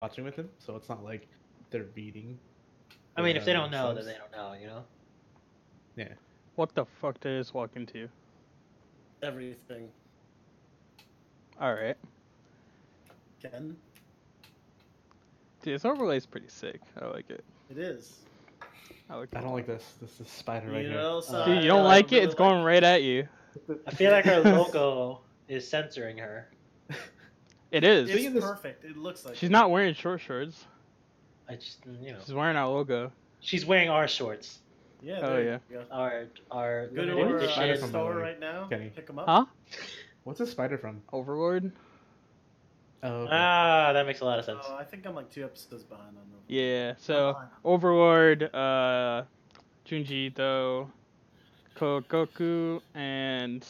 watching with him, so it's not like they're reading. I mean, if they don't know, subs. then they don't know, you know? Yeah. What the fuck did I just walk into? Everything. Alright. Ken? Dude, this overlay's pretty sick. I like it. It is. I don't like this. This is spider right You here. know, so Dude, I you don't like it? really It's going right at you. I feel like her logo is censoring her. It is. It's perfect. It looks like She's not wearing short shorts. I just, you know. She's wearing our logo. She's wearing our shorts. Yeah. Oh, There yeah. You go. Our Go limited to our edition. store right now. Kenny. Pick them up. Huh? What's this spider from? Overlord? Oh, okay. Ah, that makes a lot of sense. Oh, I think I'm like 2 episodes behind on them. Yeah, so Overlord, Junji Ito, Kokoku, and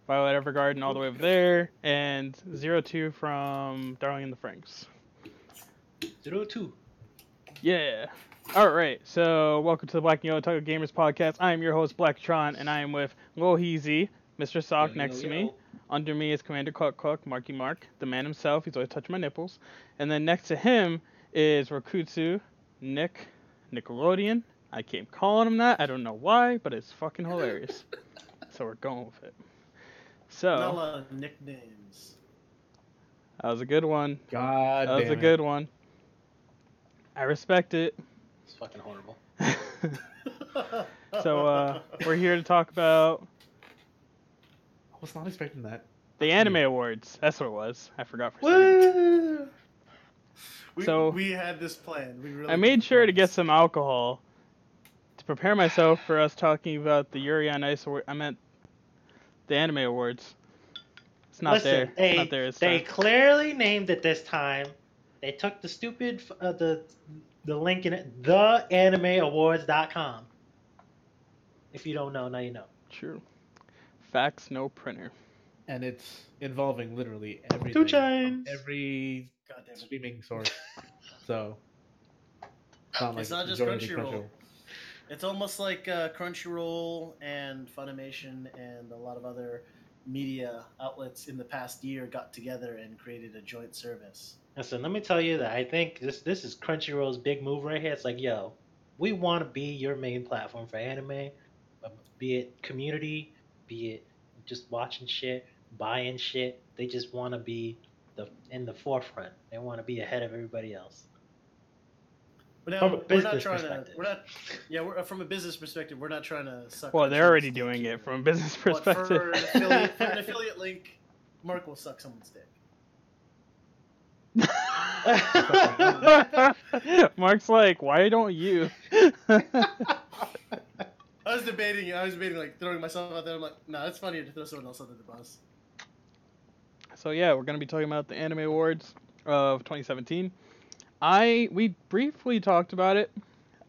Violet Evergarden all the way over there, and 02 from Darling in the Franxx. 02. Yeah. Alright, so welcome to the Black and Yellow Otaku Gamers Podcast. I am your host, Blacktron, and I am with Lil Heezy, Mr. Sock next to me. Under me is Commander Cluck Cluck, Marky Mark, the man himself. He's always touching my nipples. And then next to him is Rakutsu, Nick, Nickelodeon. I keep calling him that. I don't know why, but it's fucking hilarious. So we're going with it. So Not a lot of nicknames. that was a good one. God That was damn a good one. I respect it. It's fucking horrible. So we're here to talk about I was not expecting that. the Anime Awards. That's what it was. I forgot for a second. We had this planned. We really I made sure to get some alcohol to prepare myself for us talking about the Yuri on Ice Award. I meant the Anime Awards. It's not there. It's not there. They clearly named it this time. They took the stupid the link in it, theanimeawards.com. If you don't know, now you know. True. Facts, no printer. And it's involving literally everything. 2 chains. Every streaming source. So it's not just Crunchyroll. It's almost like Crunchyroll and Funimation and a lot of other media outlets in the past year got together and created a joint service. Listen, let me tell you that I think this is Crunchyroll's big move right here. It's like, yo, we want to be your main platform for anime, be it community, be it just watching shit, buying shit. They just want to be in the forefront. They want to be ahead of everybody else. But From a we're business not trying perspective. From a business perspective, we're not trying to suck. Well, they're already doing it from a business perspective. For an affiliate link, Mark will suck someone's dick. Mark's like, why don't you? I was debating like throwing myself out there. I'm like, nah, it's funnier to throw someone else under the bus. So yeah, we're gonna be talking about the Anime Awards of 2017. We briefly talked about it.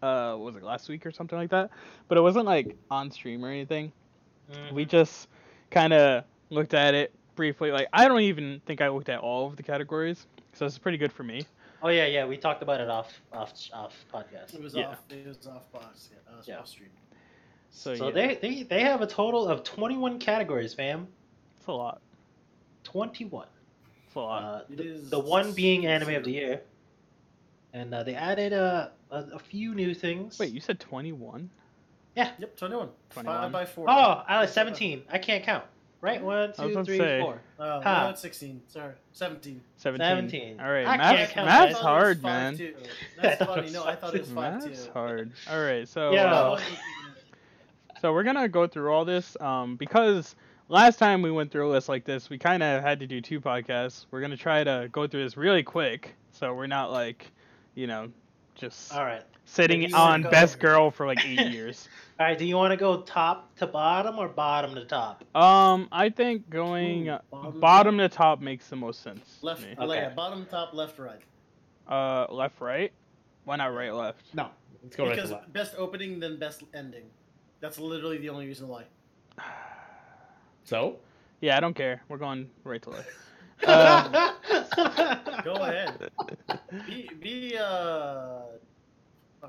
Was it last week or something like that? But it wasn't like on stream or anything. Mm-hmm. We just kind of looked at it briefly. Like, I don't even think I looked at all of the categories, so it's pretty good for me. Oh yeah, we talked about it off podcast. It was yeah. off box. Yeah, off stream. So they have a total of 21 categories, fam. It's a lot. 21. It's a lot. The one being Anime of the Year. And they added a few new things. Wait, you said 21? Yeah. Yep, 21. 21. 5 by 4. Oh, I was 17. I can't count. Right? 1, 2, 3, 4. Oh, no, it's 16. Sorry. 17. 17. All right. Math's hard, man. That's funny. No, I thought it was 5 too. Math's hard. All right. So, yeah. We're going to go through all this because last time we went through a list like this, we kind of had to do 2 podcasts. We're going to try to go through this really quick so we're not like, just all right. sitting on Best Girl for like 8 years. All right, do you want to go top to bottom or bottom to top? I think going bottom to top makes the most sense. Left, to me. okay. Bottom, top, left, right. Left, right? Why not right, left? No, let's go right to left. Because best opening, then best ending. That's literally the only reason why. So? Yeah, I don't care. We're going right to left. Go ahead.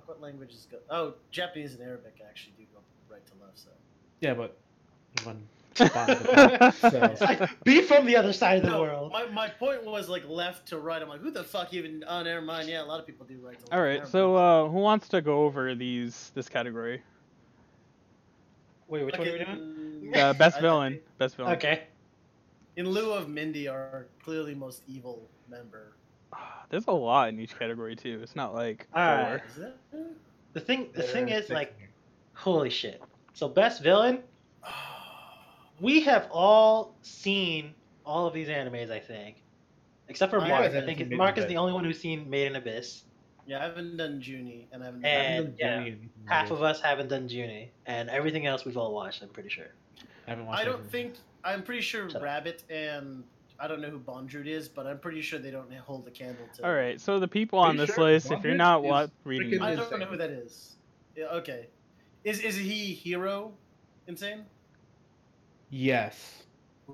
What languages go? Oh, Japanese and Arabic actually do go right to left. So. Yeah, but So Be from the other side of the No, world. my point was like left to right. I'm like, who the fuck even? Oh, never mind. Yeah, a lot of people do right to left. All right, Never so mind. who wants to go over this category? Wait, which one are we doing? Fucking- Best I villain. think Best villain. Okay. in lieu of Mindy, our clearly most evil member. There's a lot in each category too. It's not like All four. right. Is that? The thing is, six like, here. holy shit. So best villain, we have all seen all of these animes, I think, except for I Mark. haven't I think seen Made in Mark is Abyss. the only one who's seen Made in Abyss, Yeah, I haven't done Junie, and I haven't. I haven't and done yeah, Journey and half of us haven't done Junie, and everything else we've all watched. I'm pretty sure. I haven't watched I don't anything. think. I'm pretty sure Shut up. Rabbit and I don't know who Bondrewd is, but I'm pretty sure they don't hold a candle to. All right, so the people Are on you this sure? list, if you're Bondrewd not is reading, freaking I this, don't know insane. who that is. Yeah, okay. Is he Hero? Insane? Yes.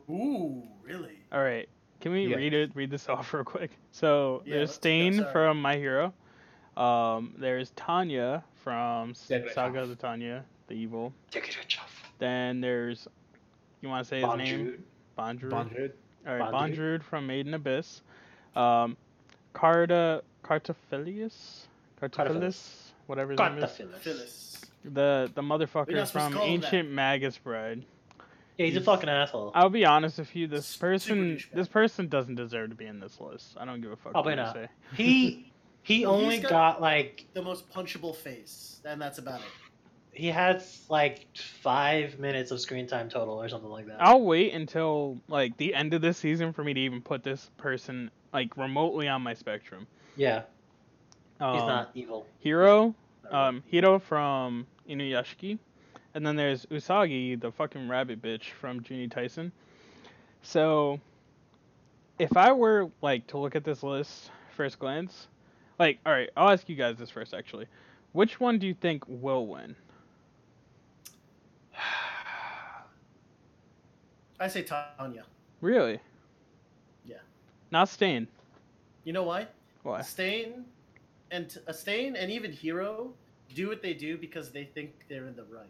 Ooh, really? all right, can we Yeah. read this off real quick? So Yeah, there's let's go, Stain sorry. from My Hero. There's Tanya from Dead Red Saga Off. of the Tanya, the evil. Take it off. Then there's, you want to say his name? Bondrewd. Bondrewd. Bondrewd. All right, Bondrewd. Bondrewd from Made in Abyss. Cartophilus, whatever his name is. Phyllis. The We're motherfucker not supposed to from call him Ancient Magus Bride. Yeah, he's a fucking asshole. I'll be honest with you, this Super douchebag. person doesn't deserve to be in this list. I don't give a fuck Probably what you not. say. He only He's got like The most punchable face, and that's about it. he has like 5 minutes of screen time total or something like that. I'll wait until like the end of this season for me to even put this person like remotely on my spectrum. Yeah, he's Um, not evil. Hiro, Hiro from Inuyashiki, and then there's Usagi, the fucking rabbit bitch from Juni Tyson. So, if I were like to look at this list first glance, like, all right, I'll ask you guys this first actually. Which one do you think will win? I say Tanya. Really? Yeah. Not Stain. You know why? Why? Stain and even Hero do what they do because they think they're in the right.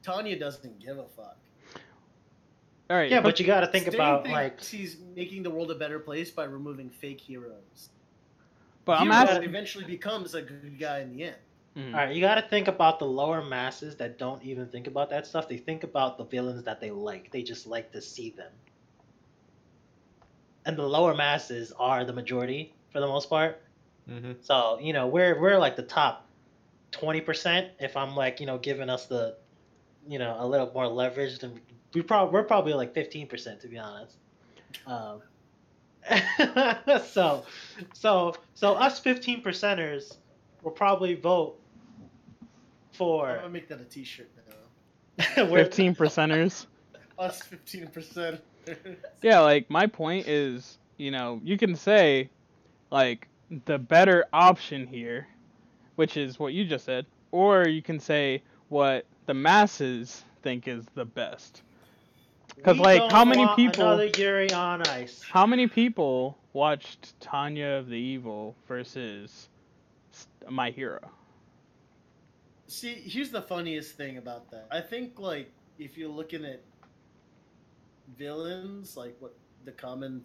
Tanya doesn't give a fuck. All right. Yeah, but you got to think Stain about thinks like he's making the world a better place by removing fake heroes. but I'm Hero asking. eventually becomes a good guy in the end. Mhm. all right, you got to think about the lower masses that don't even think about that stuff. They think about the villains that they like. They just like to see them. And the lower masses are the majority for the most part. Mm-hmm. So, we're like the top 20%. If I'm like, giving us the, a little more leverage, then we're probably like 15% to be honest. So us 15%ers will probably vote I'm for gonna make that a T-shirt now. 15%ers. Us 15%. Yeah, like my point is, you can say like the better option here, which is what you just said, or you can say what the masses think is the best. Because We like don't how many want people another Yuri on Ice. how many people watched Tanya of the Evil versus My Hero? See, here's the funniest thing about that. I think, like, if you're looking at villains, like what the common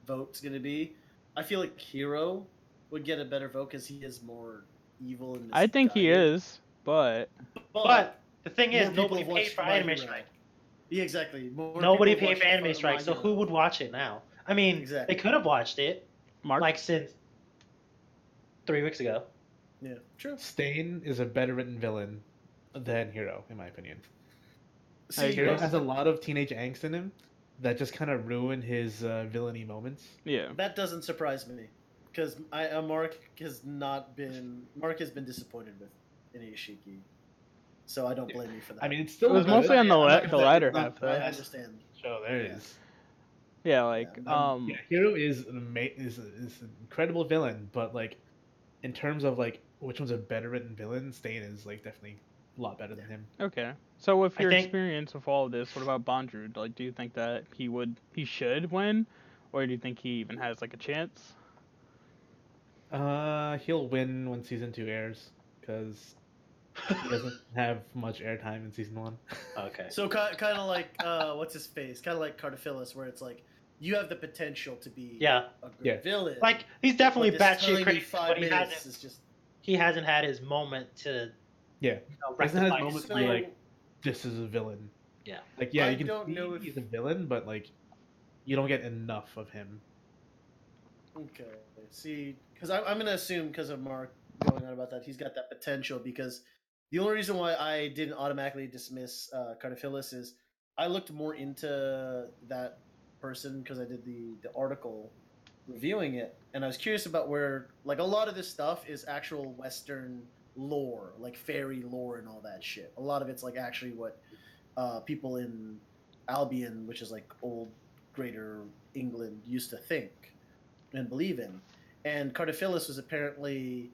vote's gonna be, I feel like Hero would get a better vote because he is more evil and I think he misguided. is, but But the thing more is, people nobody have paid watched for My Anime Hero. Strike. Yeah, exactly. More Nobody people paid for watched Anime Strike, My so Hero. who would watch it now? I mean, Exactly. they could have watched it Mark. like since 3 weeks ago. Yeah, true. Stain is a better written villain than Hero, in my opinion. See, agree. Hero has a lot of teenage angst in him that just kind of ruin his villainy moments. Yeah. that doesn't surprise me because Mark has been disappointed with Inuyashiki, so I don't blame you for that. I mean, it's still It was good. mostly on the I'm not gonna the say latter it's not half, the though. I best understand. show there Yeah. is. Yeah, like Yeah, Hero is is an incredible villain, but like in terms of like which one's a better written villain, Stain is like definitely a lot better than him. okay. So with I your think- experience with all of this, what about Bondrewd? Like, do you think that he should win, or do you think he even has like a chance? He'll win when season 2 airs because He doesn't have much airtime in season 1. Okay. So kind of like what's his face? Kind of like Cardaphilus, where it's like you have the potential to be Yeah. a good villain. Like he's definitely but this batshit tiny crazy, 5 but minutes is just he hasn't had his moment to Yeah. Hasn't had his moment to be like, this is a villain. Yeah. Like, yeah, I you can don't see know if he's a villain, but like, you don't get enough of him. Okay. See, because I'm gonna assume because of Mark going on about that, he's got that potential. Because the only reason why I didn't automatically dismiss Cardaphilus is I looked more into that person because I did the article reviewing it, and I was curious about where like a lot of this stuff is actual Western lore, like fairy lore and all that shit. A lot of it's like actually what people in Albion, which is like old Greater England, used to think and believe in. And Cardaphilus was apparently,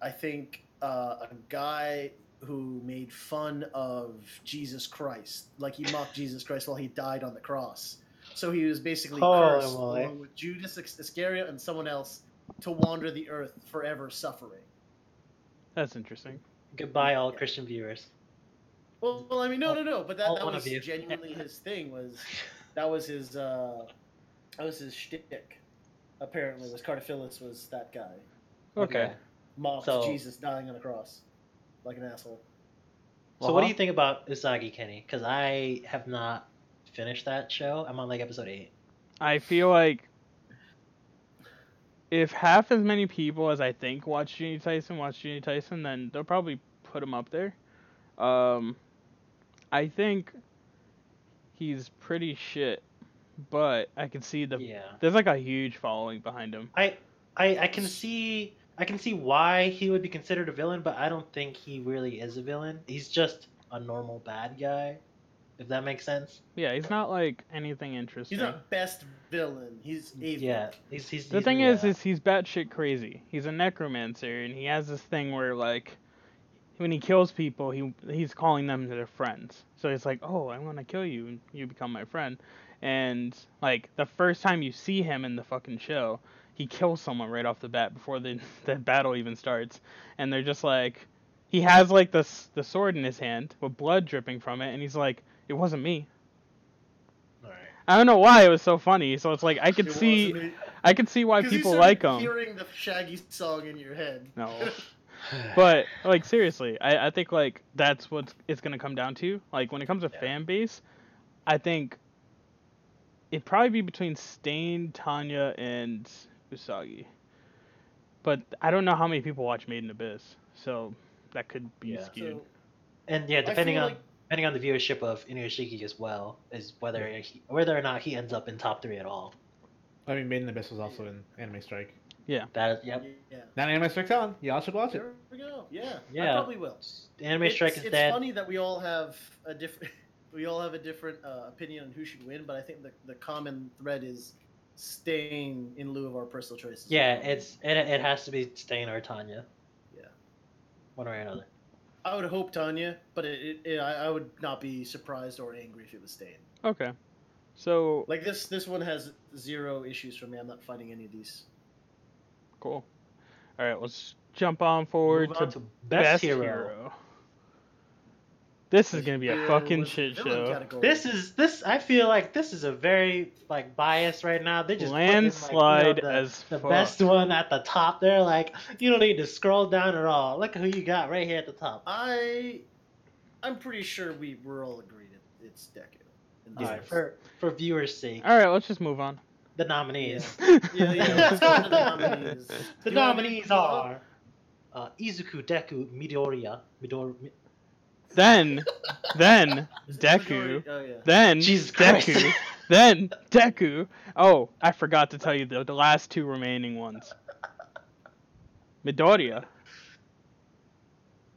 I think, a guy who made fun of Jesus Christ. Like he mocked Jesus Christ while he died on the cross. So he was basically cursed along with Judas Iscariot and someone else to wander the earth forever suffering. That's interesting. Goodbye, all Christian viewers. Well, I mean, no. But that was you. genuinely his thing. That was his shtick. Apparently, was Cardaphilus was that guy. Okay. Mocked Jesus dying on a cross, like an asshole. So what do you think about Usagi, Kenny? Because I have not finished that show. I'm on like episode 8. I feel like if half as many people as I think watch Junior Tyson, then they'll probably put him up there. I think he's pretty shit, but I can see there's like a huge following behind him. I can see why he would be considered a villain, but I don't think he really is a villain. He's just a normal bad guy, if that makes sense. Yeah, he's not like anything interesting. He's not best villain. He's evil. Yeah, he's he's batshit crazy. He's a necromancer, and he has this thing where like when he kills people, he's calling them their friends. So he's like, oh, I want to kill you, and you become my friend. And like the first time you see him in the fucking show, he kills someone right off the bat before the battle even starts, and they're just like, he has like the sword in his hand with blood dripping from it, and he's like, it wasn't me. Right. I don't know why it was so funny. So it's like I could see why people like him. Hearing the Shaggy song in your head. No. But like seriously, I think like that's what it's gonna come down to. Like when it comes to fan base, I think it'd probably be between Stain, Tanya, and Usagi. But I don't know how many people watch Made in Abyss, so that could be skewed. And depending on the viewership of Inuyashiki as well, is whether or not he ends up in top 3 at all. I mean, Made in Abyss was also in Anime Strike. Yeah. Yeah. Now Anime Strike's on. Y'all should watch it. There we go. Yeah. I probably will. Anime Strike is dead. It's funny that we all have a different opinion on who should win, but I think the common thread is Stain in lieu of our personal choices. Yeah, it has to be Stain or Tanya. Yeah. One way or another. I would hope Tanya, but I would not be surprised or angry if it was Stain. Okay. So like this one has 0 issues for me. I'm not fighting any of these. Cool. All right, let's jump on forward to best hero. This is gonna be a fucking shit show. This. I feel like this is a very like biased right now. They just landslide put in, like, as the fuck. best one at the top. They're like, you don't need to scroll down at all. Look who you got right here at the top. I'm pretty sure we're all agreed it's Deku. All right, for viewers' sake. All right, let's just move on. The nominees. Yeah. Let's go to the nominees. The nominees are Izuku, Deku, Midoriya. Then Deku. Then Deku. Then Deku. Oh, I forgot to tell you the last 2 remaining ones. Midoriya.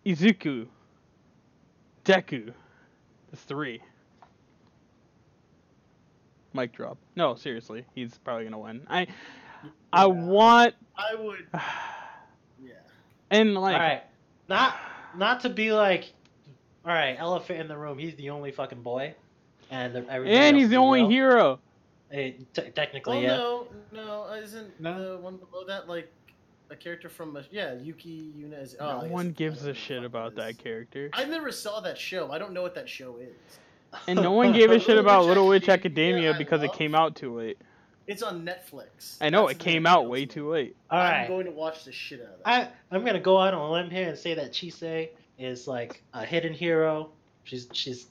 Izuku. Deku. That's 3. Mic drop. No, seriously, he's probably gonna win. I would. Yeah. And like. All right. Not to be like. All right, elephant in the room. He's the only fucking boy, and he's the only hero. Technically, yeah. No, isn't the one below that like a character from Yuki Yuna is. No one gives a shit about that character. I never saw that show. I don't know what that show is. And no one gave a shit about Little Witch Academia Academia because it came out too late. It's on Netflix. I know, it came out way too late. I'm going to watch the shit out of that. I'm gonna go out on a limb here and say that Chise is like a hidden hero. She's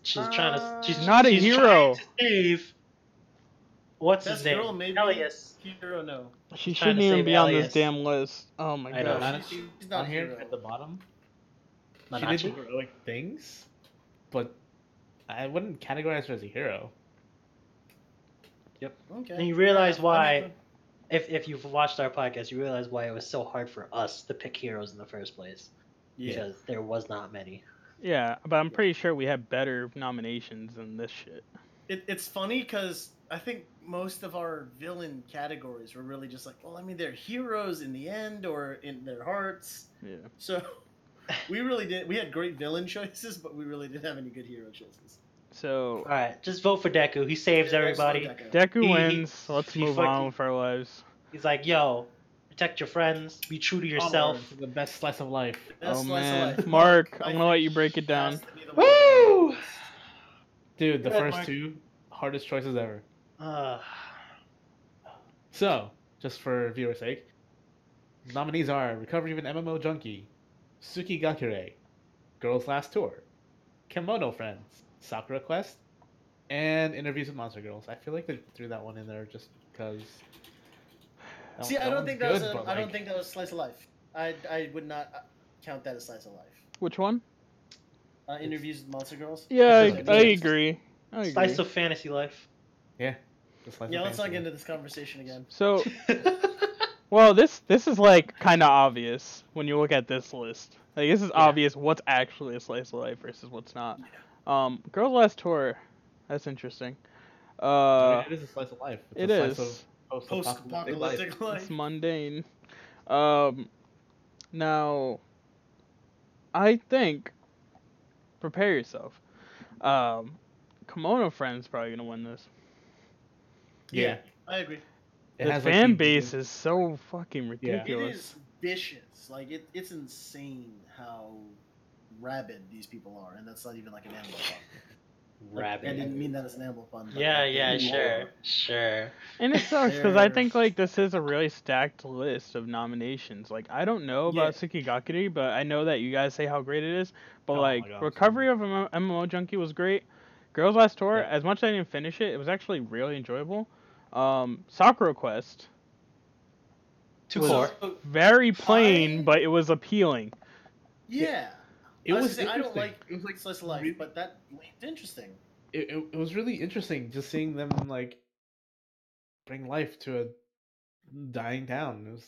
trying to. She's not a hero. Trying to save. What's Best his name? girl, maybe. Elias. Hero, no. She shouldn't even be on this damn list. Oh my I know. god. She's not on here hero. at the bottom. Manachi? She did heroic things, but I wouldn't categorize her as a hero. Yep. Okay. And you realize why, if you've watched our podcast, you realize why it was so hard for us to pick heroes in the first place. Yeah. Because there was not many. Yeah, but I'm pretty sure we have better nominations than this shit. It's funny because I think most of our villain categories were really just like, well, I mean, they're heroes in the end or in their hearts. Yeah. So we really did. We had great villain choices, but we really didn't have any good hero choices. So. All right, just vote for Deku. He saves everybody. Deku wins. Let's move on with our lives. He's like, yo, protect your friends. Be true to yourself. The best slice of life. Oh man, Mark, I'm gonna let you break it down. Woo! Dude, the first two hardest choices ever. So, just for viewer's sake, nominees are Recovery of an MMO Junkie, Tsuki Gakure, Girls Last Tour, Kimono Friends, Sakura Quest, and Interviews with Monster Girls. I feel like they threw that one in there just because. See, I don't think that was I don't think that was slice of life. I would not count that as slice of life. Which one? Interviews with Monster Girls. Yeah, I agree. Slice of fantasy life. Yeah. Let's not get into this conversation again. So, well, this is like kind of obvious when you look at this list. Like, this is obvious what's actually a slice of life versus what's not. Girls Last Tour, that's interesting. It is a slice of life. It's a slice of post-apocalyptic life. It's mundane. Now, I think, prepare yourself. Kimono Friends probably gonna win this. Yeah, I agree. The fan base is so fucking ridiculous. It is vicious. Like it's insane how rabid these people are, and that's not even like an animal pun. Rabid. I didn't mean that as an animal pun. Yeah, sure. And it sucks because I think like this is a really stacked list of nominations. Like I don't know about Tsukigakure, but I know that you guys say how great it is. But Recovery of an MMO Junkie was great. Girls Last Tour, as much as I didn't finish it, it was actually really enjoyable. Sakura Quest. Very plain, but it was appealing. Yeah. It was. I don't like. It was like slice of life, but that looked interesting. It was really interesting just seeing them like bring life to a dying town. It was.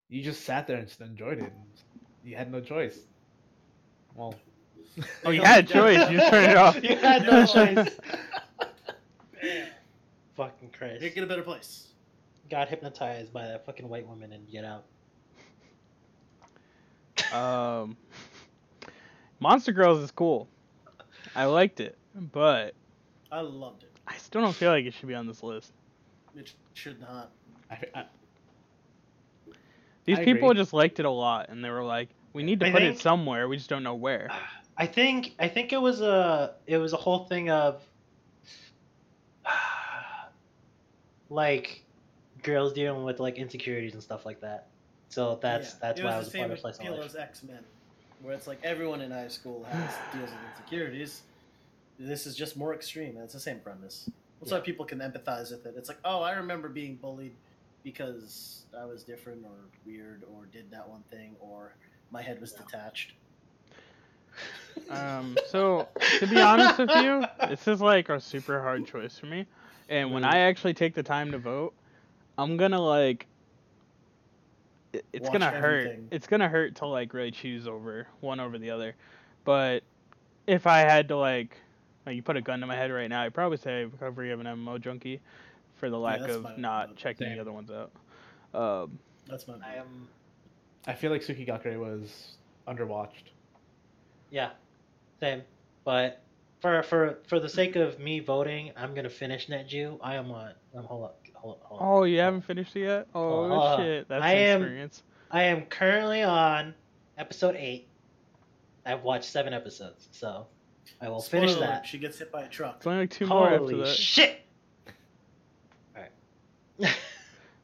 You just sat there and just enjoyed it. You had no choice. Well. Oh, you had a choice. You just turned it off. You had no choice. Fucking Christ. Get a better place. Got hypnotized by that fucking white woman and get out. Monster Girls is cool. I liked it, but I loved it. I still don't feel like it should be on this list. It should not. These people just liked it a lot, and they were like, "We need to put it somewhere. We just don't know where." I think it was a whole thing of like girls dealing with like insecurities and stuff like that. So that's why I was a part of Slice of Life. It was the same X-Men, where it's like everyone in high school deals with insecurities. This is just more extreme, and it's the same premise. That's why people can empathize with it. It's like, oh, I remember being bullied because I was different or weird or did that one thing or my head was detached. So to be honest with you, this is like a super hard choice for me. And when I actually take the time to vote, I'm gonna like it's gonna hurt. It's gonna hurt to like really choose one over the other. But if I had to like you put a gun to my head right now, I'd probably say Recovery of an MMO Junkie for the lack of not checking the other ones out. That's my I feel like Tsukigakure was underwatched. Yeah, same. But for the sake of me voting, I'm gonna finish Netju. Hold up. Oh, you haven't finished it yet? Oh shit, that's an experience. I am currently on episode 8. I've watched 7 episodes, so I will finish Spoiler, that. she gets hit by a truck. It's only like 2 more after Holy that. shit! Alright.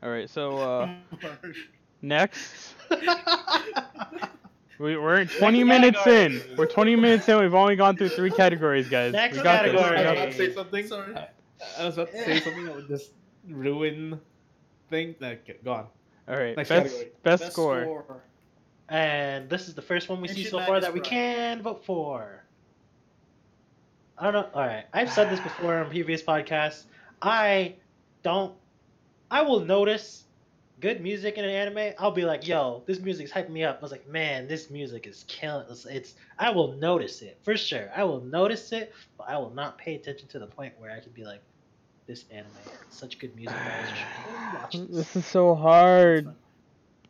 Alright, so next. We're 20 minutes in. We're 20 minutes in. We've only gone through 3 categories, guys. Next we got category. this. I was about to say something. Sorry. I was about to say something that would just ruin things. Okay, go on. Alright, Next best category. best score. And this is the first one we see Ancient so far Magus that we Bride. can vote for. I don't know. Alright, I've said this before on previous podcasts. I will notice good music in an anime. I'll be like, yo, this music's hyping me up. I was like, man, this music is killing. I will notice it for sure. I will notice it, but I will not pay attention to the point where I can be like, this anime has such good music that I should watch this. This is so hard.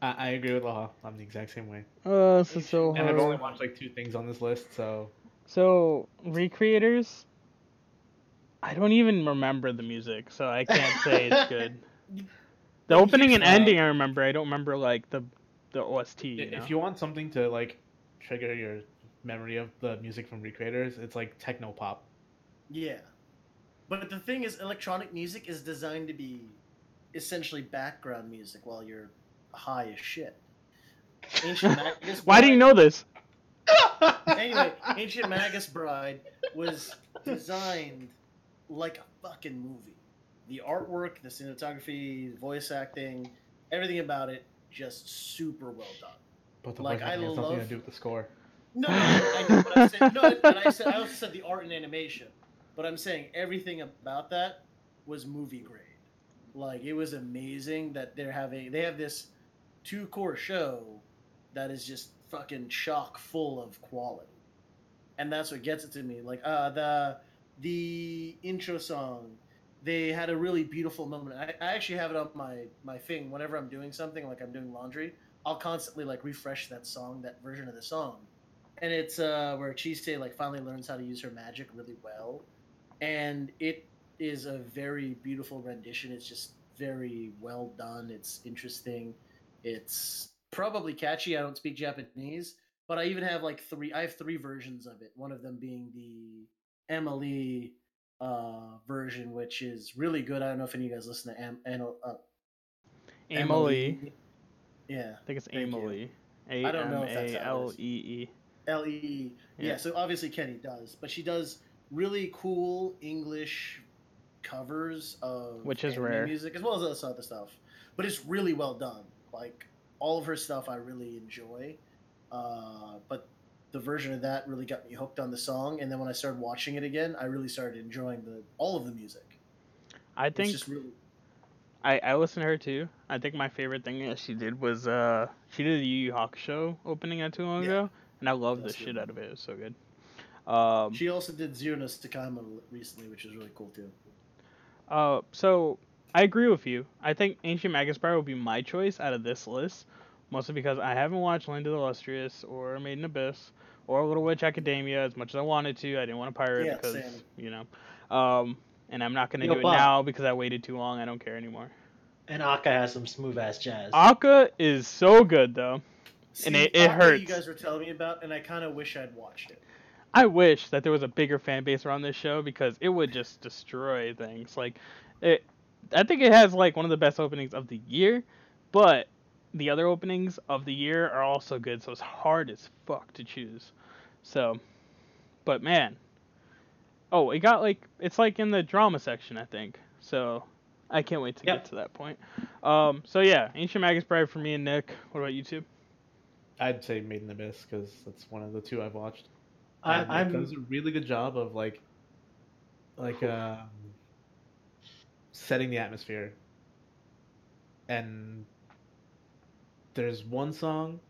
I agree with Laha. I'm the exact same way. Oh, this is so And I've only hard. watched like 2 things on this list, so So, recreators, I don't even remember the music, so I can't say it's good. The opening and ending I remember. I don't remember like the OST. if you want something to like trigger your memory of the music from recreators, it's like techno pop. Yeah. But the thing is, electronic music is designed to be essentially background music while you're high as shit. Ancient Magus Why do you know this? Anyway, Ancient Magus Bride was designed like a fucking movie. The artwork, the cinematography, voice acting, everything about it, just super well done. But the Like, voice acting I has nothing to love- do with the score. No, I know what I'm saying. No, and I also said the art and animation, but I'm saying everything about that was movie grade. Like, it was amazing that they have this 2-core show that is just fucking chock full of quality, and that's what gets it to me. Like, the intro song, they had a really beautiful moment. I actually have it on my thing whenever I'm doing something, like I'm doing laundry. I'll constantly like refresh that song, that version of the song. And it's where Chise like finally learns how to use her magic really well, and it is a very beautiful rendition. It's just very well done. It's interesting. It's probably catchy. I don't speak Japanese, but I even have like 3. I have 3 versions of it. One of them being the Emily version, which is really good. I don't know if any of you guys listen to Emily. Yeah, I think it's thank you. Emily. I don't know if that's how it is. AMALEE. Lee. Yeah, so obviously Kenny does, but she does really cool English covers of Which is anime rare. music as well as other stuff. But it's really well done. Like all of her stuff, I really enjoy. But the version of that really got me hooked on the song, and then when I started watching it again, I really started enjoying all of the music. I It's think just really I listened to her too. I think my favorite thing that she did was she did a Yu Yu Hakusho opening not too long Yeah. ago, and I loved the That's shit good. out of it. It was so good. She also did Zero no Tsukaima recently, which is really cool too. So I agree with you. I think Ancient Magus Bride would be my choice out of this list, mostly because I haven't watched Land of the Illustrious or Made in Abyss or Little Witch Academia as much as I wanted to. I didn't want to pirate Yeah, because same. you know. And I'm not gonna Yo, do it Bob. now because I waited too long. I don't care anymore. And Akka has some smooth ass jazz. Akka is so good though. See, And it Akka hurts. You guys were telling me about, and I kind of wish I'd watched it. I wish that there was a bigger fan base around this show because it would just destroy things. Like, I think it has like one of the best openings of the year, but the other openings of the year are also good, so it's hard as fuck to choose. So, but man, oh, it got like it's like in the drama section, I think. So, I can't wait to get to that point. So yeah, Ancient Magus Bride for me and Nick. What about you two? I'd say Made in Abyss because that's one of the 2 I've watched. I'm It does a really good job of setting the atmosphere. And there's one song,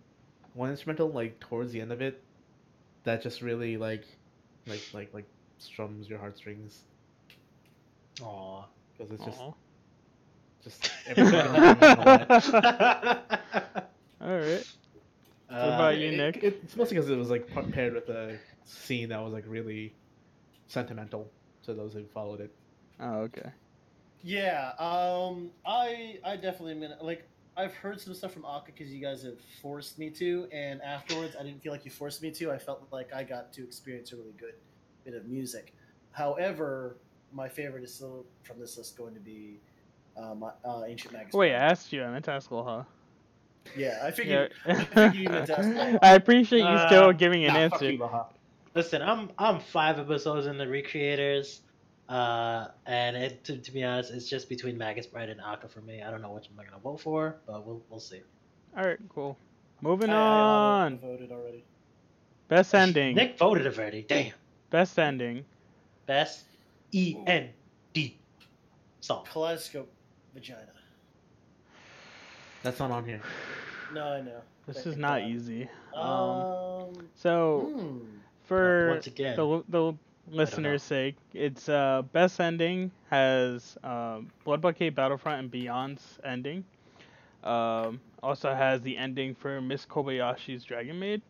one instrumental like towards the end of it that just really like strums your heartstrings Aw. because it's Aw. just everything. All right. What about you, Nick? It's mostly because it was like paired with a scene that was like really sentimental to those who followed it. Oh, okay. Yeah, I definitely mean like I've heard some stuff from Aka because you guys have forced me to, and afterwards I didn't feel like you forced me to. I felt like I got to experience a really good bit of music. However, my favorite is still from this list going to be Ancient Magus Wait, I Prime. asked you. I meant to ask Loha. Yeah, I Yeah. figured. I figured you meant to ask Loha. I appreciate you still giving an Fuck answer. you, Loha. Listen, I'm 5 episodes in the Recreators, and to be honest, it's just between Magus Bride and Aka for me. I don't know which I'm gonna vote for, but we'll see. All right, cool. Moving I on. voted already. Best ending. Nick voted already. Damn. Best ending. Best END song. Kaleidoscope Vagina. That's not on here. No, I know. This Thank is not God. easy. Um. So for Once again, the listeners' sake, it's best ending has Blood Blockade Battlefront and Beyond's ending. Also has the ending for Miss Kobayashi's Dragon Maid.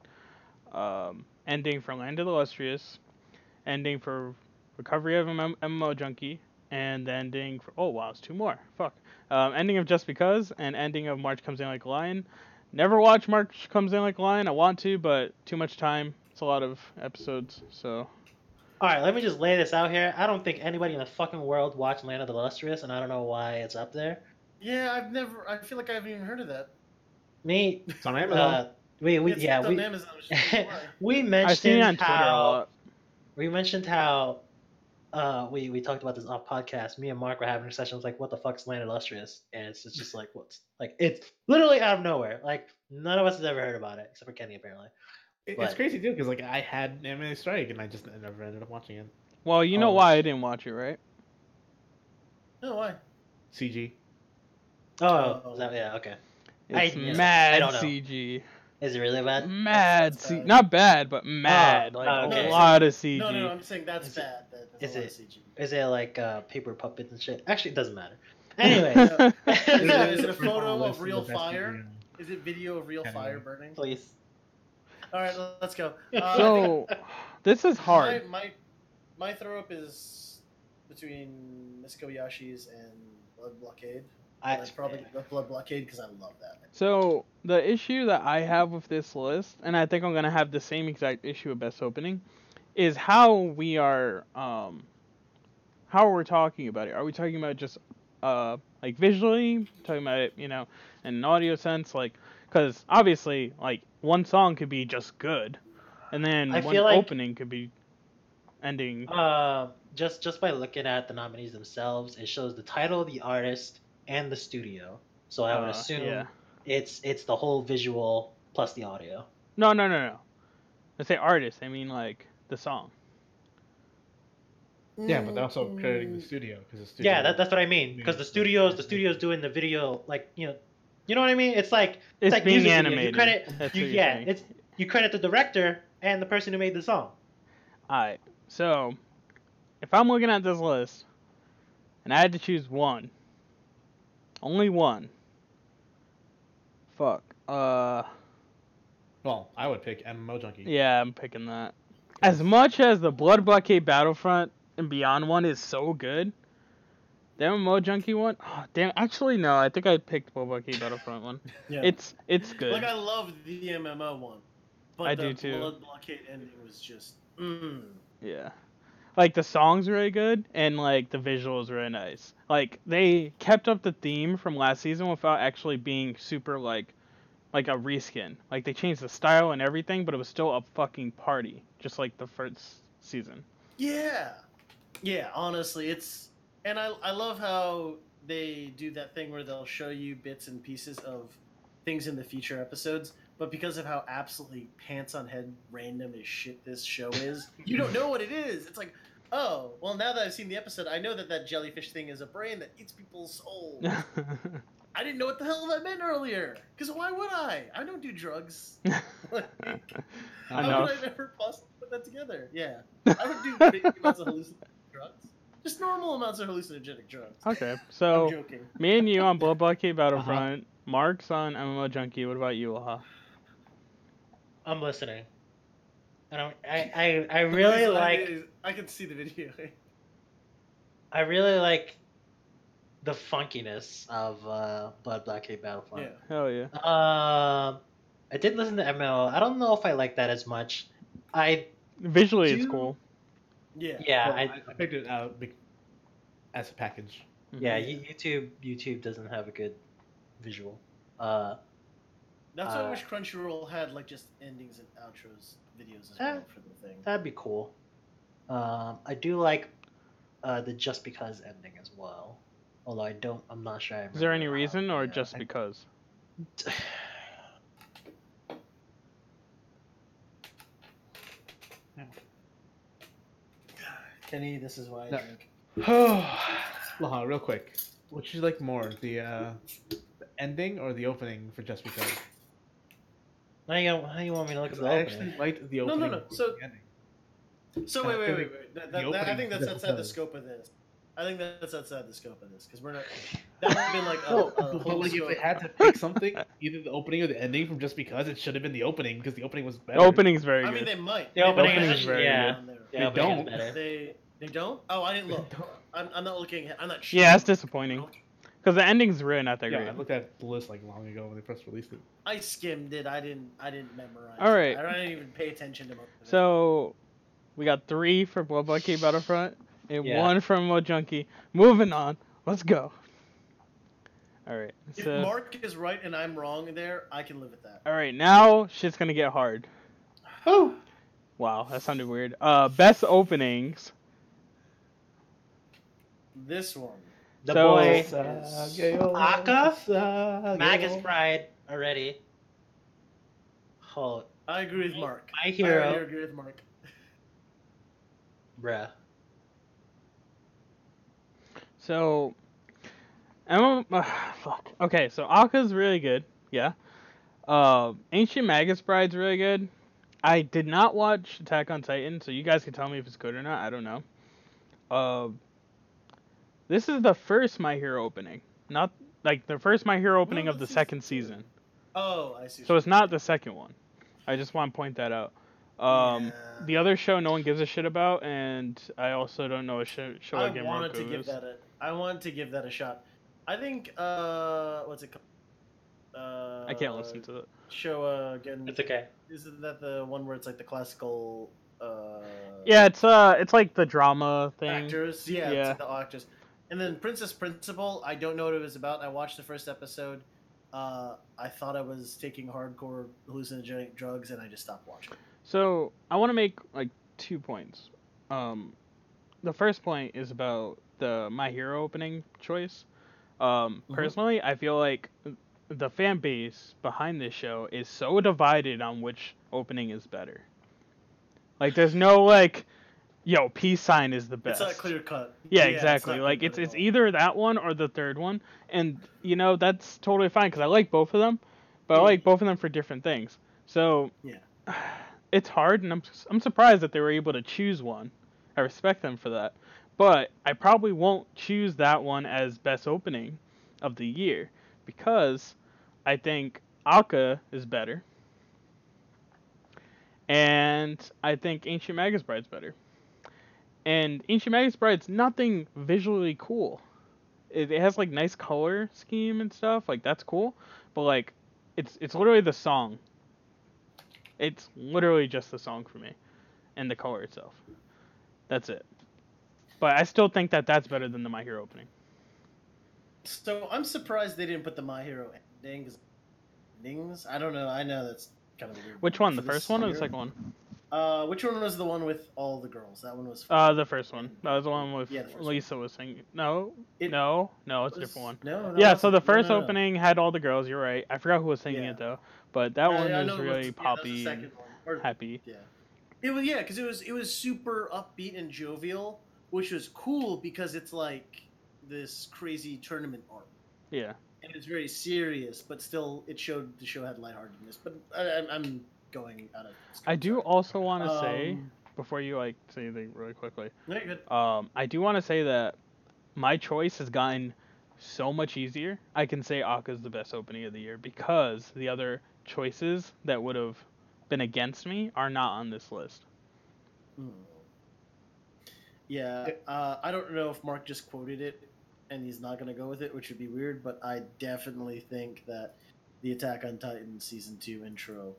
Ending for Land of the Illustrious. Ending for Recovery of MMO Junkie. And the ending for it's 2 more. Fuck. Ending of Just Because and ending of March Comes In Like a Lion. Never watched March Comes In Like a Lion. I want to, but too much time. It's a lot of episodes, so. Alright, let me just lay this out here. I don't think anybody in the fucking world watched Land of the Illustrious, and I don't know why it's up there. Yeah, I feel like I haven't even heard of that. Me. It's on Amazon. We It's on Amazon. we I've mentioned seen it on Twitter a lot. We mentioned how we talked about this off podcast. Me and Mark were having a session. I was like, "What the fuck's Land of the Illustrious?" And it's just like, "What's like?" It's literally out of nowhere. Like none of us has ever heard about it except for Kenny apparently. It's crazy too because like I had Anime Strike and I just never ended up watching it. Well, you know why I didn't watch it, right? No, why? CG. Yeah, okay. It's I mad don't know. CG. Is it really bad? Mad That's CG. bad. Not bad, but mad. okay. A lot of CG. No, I'm saying that's Is it- bad. That's is a lot it- of CG. Is it like paper puppets and shit? Actually, it doesn't matter. Anyways, Is it a photo of real fire? Is it video of real fire burning? please. All right, let's go. So, this is hard. My throw up is between Miss Kobayashi's and Blood Blockade. I'd probably go Blood Blockade because I love that. So, the issue that I have with this list, and I think I'm going to have the same exact issue with Best Opening, is how we are, how we're talking about it. Are we talking about just, like, visually? Talking about it, in an audio sense? Like, because, obviously, like, one song could be just good, and then one opening could be ending. Just by looking at the nominees themselves, it shows the title, the artist, and the studio. So I would assume it's the whole visual plus the audio. No. I say artist. I mean like the song. Yeah, but they're also crediting the studio because the studio. Yeah, that's what I mean. Because the studio's doing the video, like you know what I mean. It's like being animated. You credit the director and the person who made the song. Alright, so if I'm looking at this list and I had to choose one, only one. Fuck. Well, I would pick MMO Junkie. Yeah, I'm picking that. As much as the Blood Blockade Battlefront and Beyond one is so good, the MMO Junkie one, damn. Actually, no. I think I picked Blood Blockade Battlefront one. Yeah. It's good. Like I love the MMO one, but I the do too. Blood Blockade ending was just. Yeah. Like the song's really good and like the visuals really nice. Like they kept up the theme from last season without actually being super like a reskin. Like they changed the style and everything, but it was still a fucking party, just like the first season. Yeah, honestly, it's, and I love how they do that thing where they'll show you bits and pieces of things in the future episodes, but because of how absolutely pants on head random as shit this show is, you don't know what it is. It's like, oh, well, now that I've seen the episode, I know that jellyfish thing is a brain that eats people's souls. I didn't know what the hell that meant earlier. Because why would I? I don't do drugs. How could I never possibly put that together? Yeah. I don't do big amounts of hallucinogenic drugs. Just normal amounts of hallucinogenic drugs. Okay, so I'm joking. Me and you on Blood Blockade Battlefront, Mark's on MMO Junkie. What about you, Laha? I'm listening. I really like. I can see the video. I really like the funkiness of Blood Blockade Battlefront. Yeah. Hell yeah. I did listen to ML. I don't know if I like that as much. I Visually, it's do- cool. Yeah. Yeah, Well, I picked it out as a package. yeah. Yeah. YouTube doesn't have a good visual. That's why I wish Crunchyroll had like just endings and outros videos as well for the thing. That'd be cool. I do like the Just Because ending as well. Although I'm not sure. Is there any reason or just because? Kenny, this is why I No. drink. Laha, real quick. Which you like more, the ending or the opening for Just Because? How you want me to look at the I opening? actually liked the No, opening. no. over So- the ending. So I feel wait. like the I opening think just that's outside the because. scope of this. I think that's outside the scope of this because we're not. That would have been like a, No, a but whole like if scope. they had to pick something, either the opening or the ending from Just Because, it should have been the opening because the opening was better. The opening's very I good. mean, they might. The They opening might is actually very put it good. on there. The They opening is don't. better. They don't. Oh, I didn't They look. don't. I'm not looking. I'm not sure. Yeah, that's disappointing. Because the ending's really not that Yeah, great. I looked at the list like long ago when they first released it. I skimmed it. I didn't memorize. All right. It. I didn't even pay attention to most of it. So, we got 3 for Blood Blockade Battlefront and Yeah. 1 from Mo Junkie. Moving on. Let's go. Alright. If So, Mark is right and I'm wrong there, I can live with that. alright, now shit's gonna get hard. Oh. Wow, that sounded weird. Best openings. This one. The So- boy Sagayo, Aka? Sagayo. Magus Pride already. Oh, I agree with Mark. My I Hero. already agree with Mark. bruh. So, fuck. Okay, so Aka's really good. Yeah. Ancient Magus Bride's really good. I did not watch Attack on Titan, so you guys can tell me if it's good or not. I don't know. This is the first My Hero opening, not like the first My Hero opening of the this is second the season. Oh, I see. So it's not the second one. I just want to point that out. Yeah. The other show no one gives a shit about, and I also don't know a show I again. wanted to give that a shot. I think what's it called? I can't listen to it. Show again. It's okay. Isn't that the one where it's like the classical? Yeah, it's like the drama thing. Actors. Yeah, Yeah. It's like the actors. And then Princess Principal. I don't know what it was about. I watched the first episode. I thought I was taking hardcore hallucinogenic drugs, and I just stopped watching. So I want to make like 2 points. The first point is about the My Hero opening choice. Personally, I feel like the fan base behind this show is so divided on which opening is better. Like, there's no like, yo, peace sign is the best. It's not clear cut. Yeah, exactly. not Like clear it's cut at all. either that one or the third one, and that's totally fine because I like both of them, but I like both of them for different things. So Yeah. it's hard, and I'm surprised that they were able to choose one. I respect them for that, but I probably won't choose that one as best opening of the year because I think Aka is better, and I think Ancient Magus Bride's better. And Ancient Magus Bride's nothing visually cool. It has like nice color scheme and stuff, like that's cool. But like, it's literally the song. It's literally just the song for me, and the color itself. That's it. But I still think that that's better than the My Hero opening. So I'm surprised they didn't put the My Hero endings. I don't know. I know that's kind of weird. Which one? The for this first one or the year. second one? Which one was the one with all the girls? That one was. The first one. That was the one with Yeah, the first Lisa was singing. No, It no, it's a different one. No. Yeah, so the wasn't- no, first no, no. opening had all the girls. You're right. I forgot who was singing Yeah. it though, but that one I was know it really that was poppy the and second one. Or- happy. Yeah. It was because it was super upbeat and jovial, which was cool because it's like this crazy tournament art. Yeah. And it's very serious, but still, the show had lightheartedness. But I'm going out of. I do also want to say Um, before you say anything really quickly. No, you're good. I do want to say that my choice has gotten so much easier. I can say Aka's the best opening of the year because the other choices that would have been against me are not on this list. Yeah, I don't know if Mark just quoted it and he's not gonna go with it, which would be weird. But I definitely think that the Attack on Titan season 2 intro,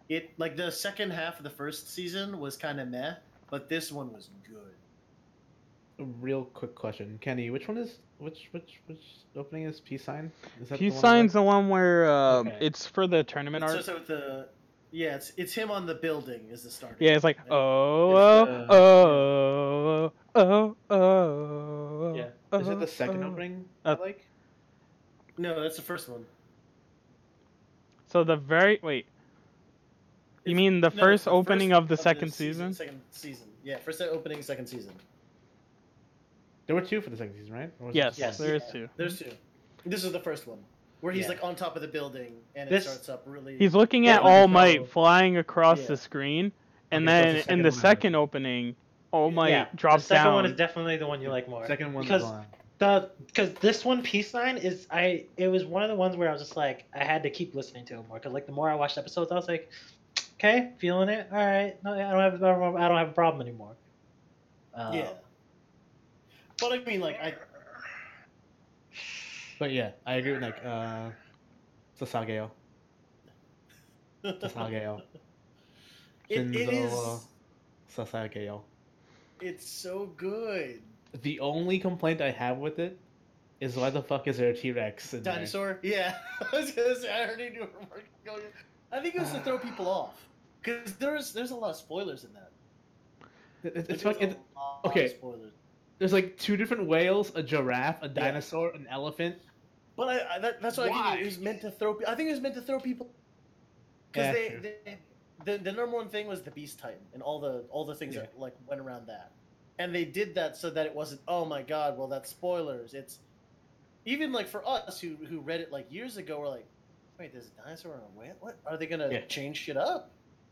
it like the second half of the first season was kind of meh, but this one was good. A real quick question, Kenny. Which opening is Peace Sign? Is that Peace the one Sign's the one where Okay. it's for the tournament It's art. just with the it's him on the building is the start. Yeah, it's like And Yeah. Is it the second opening I like? no, that's the first one. So the very wait. You mean the No, first it's the opening first of the second season? Second season, yeah, first opening, second season. There were 2 for the second season, right? Or was it Yes, just there one? is 2. There's 2. This is the first one where he's Yeah. like on top of the building and This- it starts up really. He's looking Yeah, at like All the Might show. flying across Yeah. the screen, and Okay, so then it's the in the second one I like. second opening, All Might Yeah, drops the second down. one is definitely the one you like more. Second one because was because this one Peace Sign is it was one of the ones where I was just like I had to keep listening to it more because like the more I watched episodes I was like, okay, feeling it, all right, no, I don't have a problem anymore. Yeah. But I mean, like But yeah, I agree with like Sasageo. Sasageo. it is. Sasageo. It's so good. The only complaint I have with it is why the fuck is there a T-Rex in Dinosaur? Yeah. I was gonna say I already knew where Mark was going. I think it was to throw people off because there's a lot of spoilers in that. It's Like, fucking there's a lot okay. of spoilers. There's like 2 different whales, a giraffe, a dinosaur, an elephant. But that's why I Why? think it was meant to throw. I think it was meant to throw people because Yeah, the number one thing was the Beast Titan and all the things Yeah. that like went around that, and they did that so that it wasn't. Oh my god! Well, that's spoilers. It's even like for us who read it like years ago. We're like, wait, there's a dinosaur and a whale. What are they gonna Yeah. change shit up?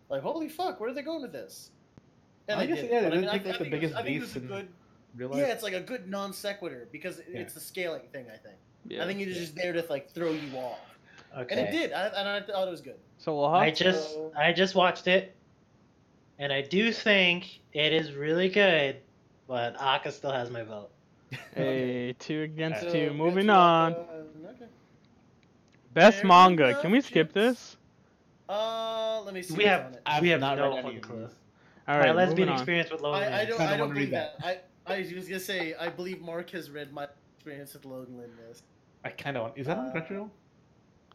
Like, holy fuck, where are they going with this? And I they guess did. yeah, But they I mean, didn't I take like the think it was- biggest I think it beasts was a in good. real Yeah, life. it's like a good non sequitur because Yeah. it's the scaling thing. I think. Yeah. I think it is just there to like throw you off, Okay. and it did. I thought it was good. So we'll I have just watched it, and I do think it is really good, but Aka still has my vote. a 2 against So, 2. good Moving to, on. Okay. Best fair manga. enough, Can we skip gents. this? Let me see. We what's have on it. I've we have not no read any fucking of clue. these. All My right, lesbian moving on. experience with Logan. I don't. Kinda I don't wanna read believe that. I was just gonna say. I believe Mark has read my experience with Logan Lindness. I kind of want. Is that on Crunchyroll?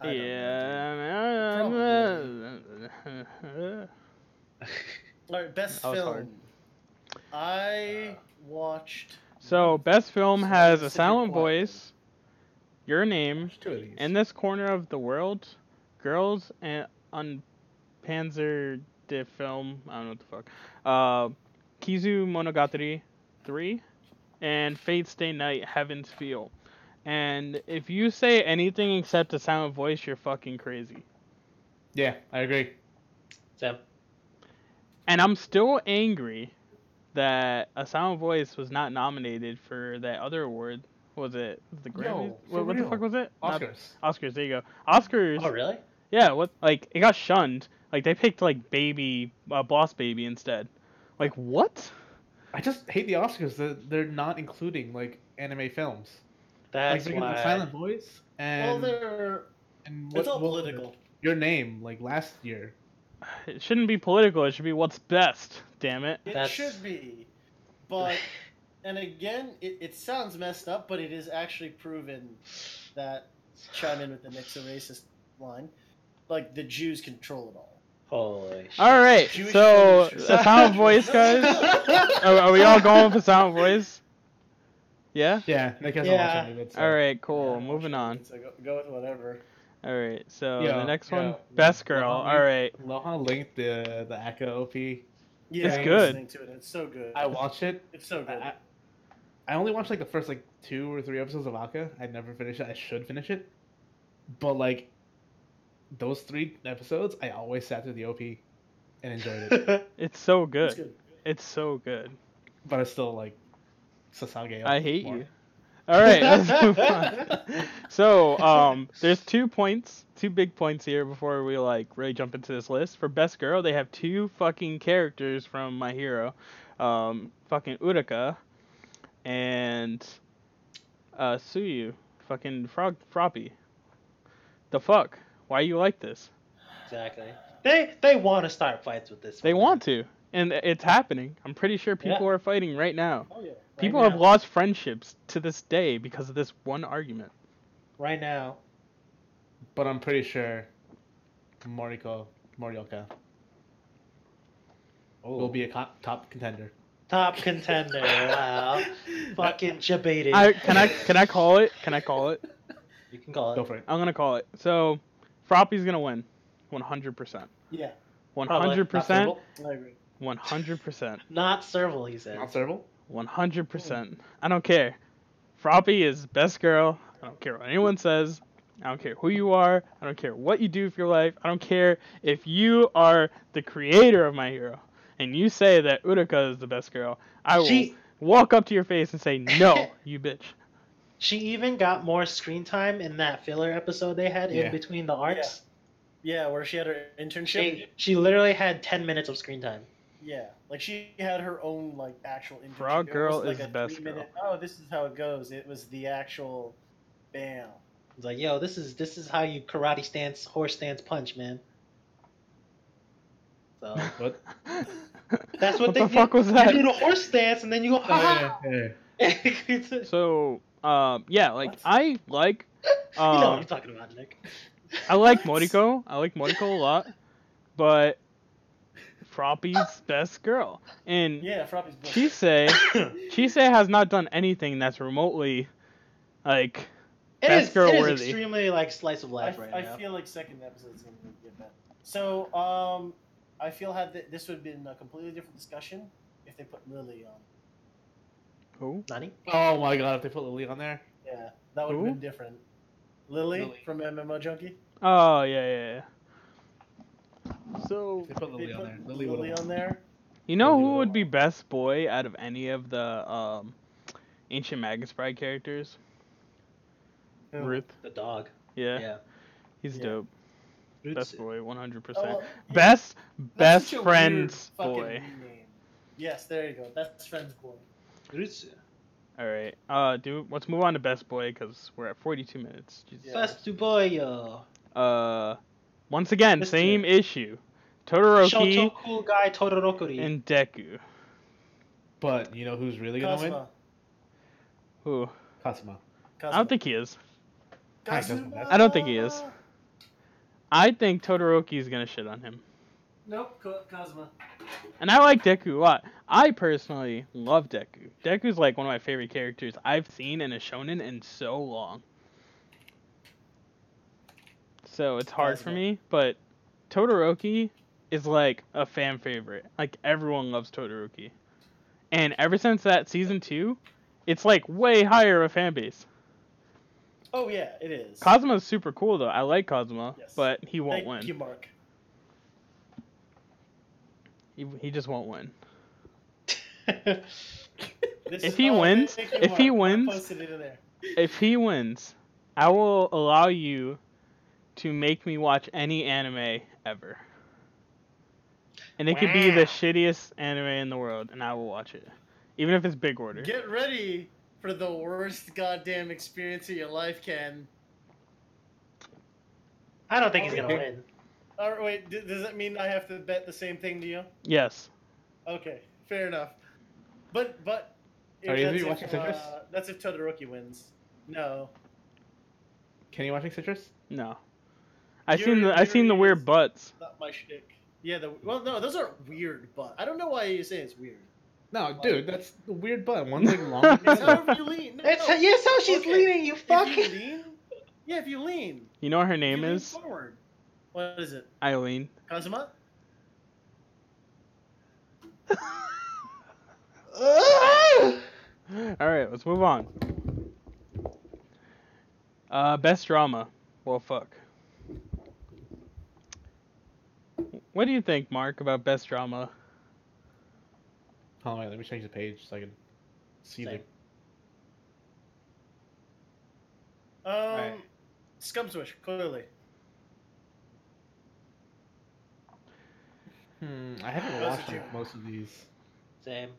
I don't know, Yeah. All right, best That was film. hard. I watched. So, best film So has A sit Silent here quietly. Voice, Your Name, There's 2 of these. In This Corner of the World, Girls and Unpanzer de Film, I don't know what the fuck, Kizu Monogatari 3, and Fate Stay Night, Heaven's Feel. And if you say anything except A Silent Voice, you're fucking crazy. Yeah, I agree. So, And I'm still angry that A Silent Voice was not nominated for that other award. Was it the Grammys? for What the real. fuck was it? Not- Oscars. Oscars. There you go. Oscars. oh really? Yeah. What? Like it got shunned. Like they picked like Boss Baby instead. Like what? I just hate the Oscars that they're not including like anime films. That's like why. Silent Voice and Well, and it's all what was it? political. Your Name like last year. It shouldn't be political. It should be what's best. Damn it. It That's- should be, but and again, it sounds messed up, but it is actually proven that chime in with the Nick's a racist line. Like the Jews control it all. Holy shit. All right. Jewish So films. A Silent Voice, guys. Are we all going for Silent Voice? Yeah. Yeah, Nick hasn't Yeah. watched any of it. So. All right. Cool. Yeah, Moving sure. on. So go with whatever. All right. So Yo, the next one, yo, Best Girl. Lohan All right. Lohan linked the Aka OP. Yeah, It's I'm good. listening to it. It's so good. I watched it. It's so good. I only watched like the first like 2 or 3 episodes of Aka. I never finished it. I should finish it, but like those 3 episodes, I always sat through the OP and enjoyed it. It's so It's good. good. It's so good. But I still like Sasage. I hate more. you. All right, let's move on. So, there's 2 points, 2 big points here before we like really jump into this list. For Best Girl, they have 2 fucking characters from My Hero, fucking Uraka, and Sue you. Fucking Froppy. The fuck? Why you like this? Exactly. They want to start fights with this. They one, want to. And it's happening. I'm pretty sure people Yeah. are fighting right now. Oh yeah. People Right have now. lost friendships to this day because of this one argument. Right now. But I'm pretty sure Morioka will be a top contender. Top contender. Wow. Fucking debated. Can I call it? Can I call it? You can call Go it. for it. I'm gonna call it. So, Froppy's gonna win, 100%. Yeah. 100%. I agree. 100%. Not Serval, he said. Not Serval? 100%. I don't care. Froppy is best girl. I don't care what anyone says. I don't care who you are. I don't care what you do with your life. I don't care if you are the creator of My Hero and you say that Uruka is the best girl. I will walk up to your face and say, no, you bitch. She even got more screen time in that filler episode they had in between the arcs. Yeah, where she had her internship. She literally had 10 minutes of screen time. Yeah, like she had her own like actual internship. Frog Girl like is the best girl. Oh, this is how it goes. It was the actual, bam. It's like, yo, this is how you karate stance, horse stance punch, man. So What? that's what the fuck was that? You do the horse stance and then you go, ha ha. So, yeah, like What? I like. You know what I'm talking about, Nick. I like Moriko. I like Moriko a lot, but Froppy's best girl, and Yeah, Froppy's best. Chise has not done anything that's remotely like It best is girl it is worthy. extremely like slice of life right I now. feel like second episode's gonna get better. So, I feel this would have been a completely different discussion if they put Lily on. Who? Nani? Oh my god, if they put Lily on there. Yeah, that would have Who? been different. Lily, Lily. from MMO Junkie. Oh yeah. So If they put They Lily on put there. Lily on there. you know Lily who would would be best boy out of any of the Ancient Magus Bride characters? Who? Ruth. The dog. Yeah. He's Yeah. dope. Ruth's- Best boy, 100%. Oh, well, yeah, Best that's such a friends weird fucking boy. rename. Yes, there you go. Best friends boy. Ruth's- All right. Let's move on to best boy because we're at 42 minutes. Jesus. Yeah. Best boy, yo. Once again, Mr. same issue. Todoroki Shotoku guy Todorokuri. and Deku. But you know who's really gonna win? Kazuma. Who? Kazuma. I don't think he is. Kazuma. I don't think he is. I think Todoroki is gonna shit on him. Nope, Kazuma. And I like Deku a lot. I personally love Deku. Deku's like one of my favorite characters I've seen in a shonen in so long. So it's hard for me, but Todoroki is like a fan favorite. Like everyone loves Todoroki. And ever since that season 2, it's like way higher of a fan base. Oh yeah, it is. Kazuma's super cool though. I like Kazuma, Yes. but he won't Thank you, win. Mark. He just won't win. This If he wins, thank you, if he Mark. I wins- posted it in there. If he wins, I will allow you to make me watch any anime ever. And it could be the Wow. shittiest anime in the world, and I will watch it. Even if it's big order. Get ready for the worst goddamn experience of your life, Ken. I don't think he's gonna win. All right, wait. Does that mean I have to bet the same thing to you? Yes. Okay, fair enough. But Are you that's watching Citrus? That's if Todoroki wins. No. Can you watching Citrus? No. I've Yuri seen the weird is butts. Not my shtick. Yeah, well, no, those are weird, but I don't know why you say it's weird. No, dude, that's the weird butt. One's like long. and It's thin. however you lean. No, It's no. yes, how she's Okay, leaning. You If you fucking. lean, yeah, if you lean, You know what her if name you lean is? forward. What is it? Eileen. Kazuma? Alright, let's move on. Best drama. Well, fuck. What do you think, Mark, about best drama? Hold on, wait, let me change the page so I can see Same. Um, Scum Swish, clearly. I haven't Those watched are two. most of these. Same.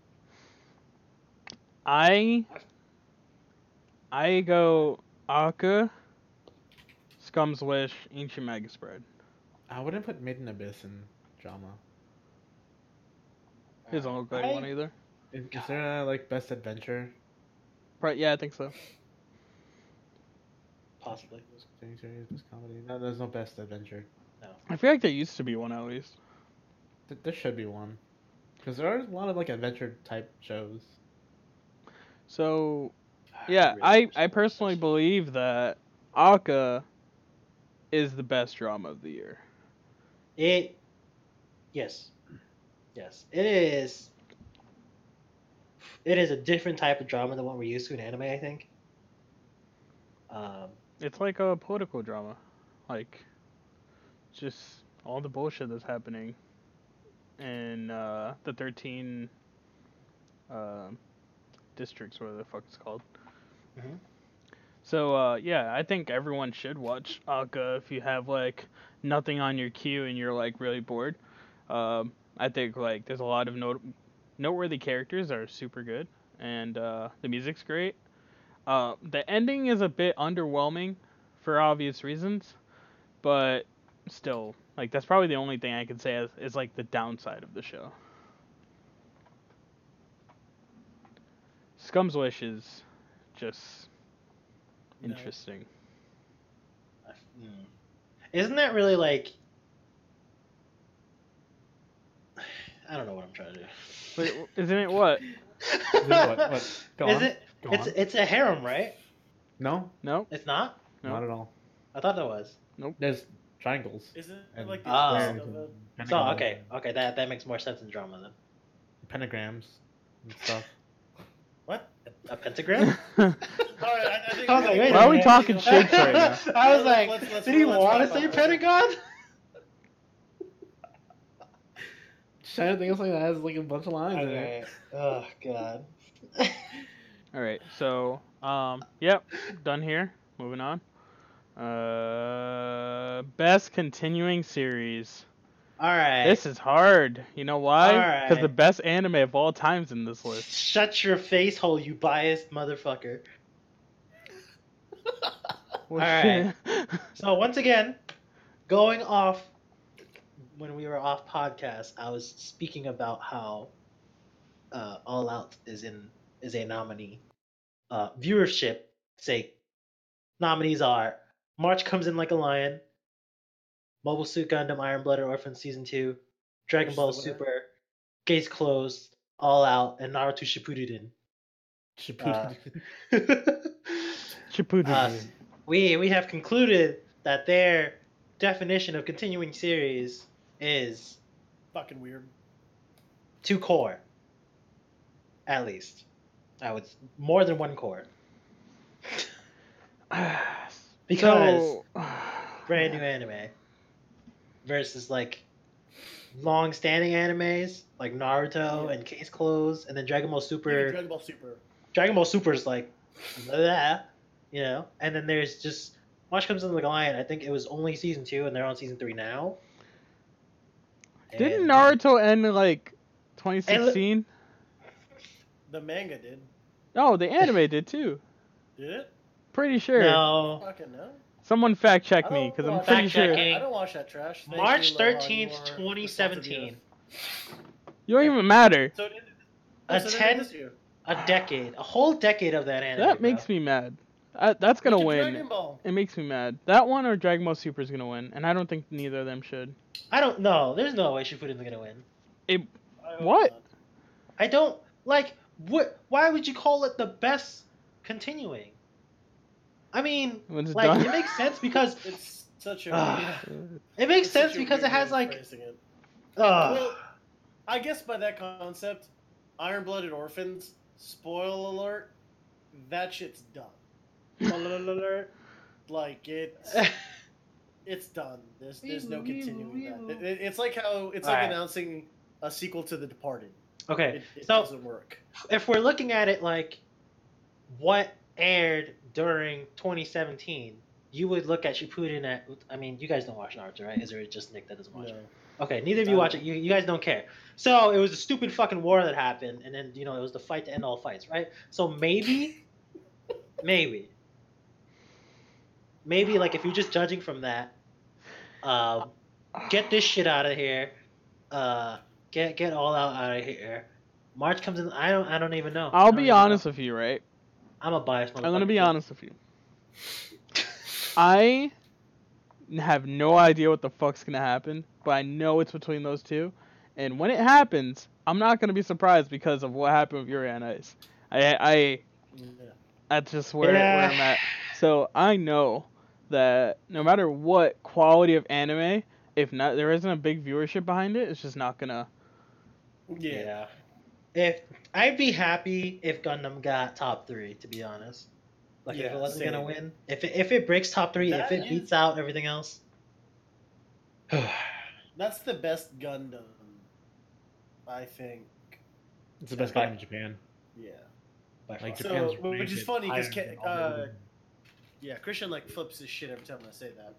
I I go Aka, Scum's Wish, Ancient Magus Spread. I wouldn't put Made in Abyss in drama. He doesn't look like one either. Is there a like best adventure? Right? Yeah, I think so. Possibly. Series, best comedy? No, there's no best adventure. No. I feel like there used to be one at least. There should be one, because there are a lot of like adventure type shows. So, yeah, I personally believe that Aka is the best drama of the year. Yes, it is. It is a different type of drama than what we're used to in anime, I think. It's like a political drama, like just all the bullshit that's happening in the 13 districts, whatever the fuck it's called. Mm-hmm. So yeah, I think everyone should watch Aka if you have like nothing on your queue and you're like really bored. I think like there's a lot of noteworthy characters that are super good, and the music's great. The ending is a bit underwhelming for obvious reasons, but still, like that's probably the only thing I can say is like the downside of the show. Scum's Wish is just interesting. Isn't that really like? I don't know what I'm trying to do. Wait, isn't it what? What? Go on. It? It's a harem, right? No. No. It's not. No. Not at all. I thought there was. Nope. There's triangles. Isn't it and like the squares opposite of a... So okay, that makes more sense in drama then. Pentagrams and stuff. What? A pentagram? All right, I think, I was like, wait a Why are we minute. talking shapes right now? I was like, Let's did he talk want to about say this. pentagon? Trying to think of something that has like a bunch of lines in it. Oh god. All right. So yep, done here. Moving on. Best continuing series. All right. This is hard. You know why? Alright. Because the best anime of all time's in this list. Shut your face hole, you biased motherfucker. Well, Alright. shit. So once again, going off when we were off podcast, I was speaking about how All Out is a nominee. Viewership sake, nominees are March Comes in Like a Lion, Mobile Suit Gundam Iron Blooded Orphan Season 2, Dragon Which is Ball the winner? Super, Gates Closed, All Out, and Naruto Shippuden. Shippuden. We have concluded that their definition of continuing series is Fucking weird. 2 core. At least. I would more than 1 core. Because So, brand new anime versus like long standing animes like Naruto and Case Closed and then Dragon Ball Super. Dragon Ball Super. Dragon Ball Super is like blah, you know, and then there's just March Comes in Like a Lion. I think it was only season 2 and they're on season 3 now. didn't And- Naruto end in like 2016? The manga did. No, the anime did too. Did it? Pretty sure. No. Fucking no. Someone fact check I me don't because I'm watch pretty Fact sure. checking. I don't watch that trash. Thank March you, Lohan, 13th, you are the salt of the 2017. earth. You don't even matter. So it ended, A so it 10 ended this year. a whole decade of that anime. That makes me mad. That's gonna Look at win. Dragon Ball. It makes me mad. That one or Dragon Ball Super is gonna win, and I don't think neither of them should. I don't know. There's no way Shippuden's gonna win. I hope What? not. I don't like. What? Why would you call it the best continuing? I mean, When it's like done. it makes sense because It's such a. it makes it's such sense a because it weird has way of like. phrasing it. Uh, Well, I guess by that concept, Iron Blooded Orphans, spoil alert, that shit's done. alert. Like it's done. There's no continuing that. It's like how it's like Alright. announcing a sequel to The Departed. Okay, It so doesn't work. if we're looking at it like what aired during 2017, you would look at Shippuden at. I mean, you guys don't watch Naruto, right? Is there just Nick that doesn't watch No. it? Okay, neither of you watch it. You guys don't care. So it was a stupid fucking war that happened, and then it was the fight to end all fights, right? So maybe Maybe like if you're just judging from that, get this shit out of here. Get all out of here. March comes in. I don't even know. I'll be honest with you, right? I'm a biased motherfucker. I'm gonna be honest with you. I have no idea what the fuck's gonna happen, but I know it's between those two. And when it happens, I'm not gonna be surprised because of what happened with Yuri on Ice. That's just where I'm at. So I know that no matter what quality of anime, if not there isn't a big viewership behind it, it's just not gonna. Yeah. If I'd be happy if Gundam got top 3, to be honest. Like if it wasn't gonna win, if it breaks top 3, if it beats out everything else. That's the best Gundam, I think. It's the best Gundam in Japan. Yeah. Like Japan's which is funny because Christian like flips his shit every time I say that,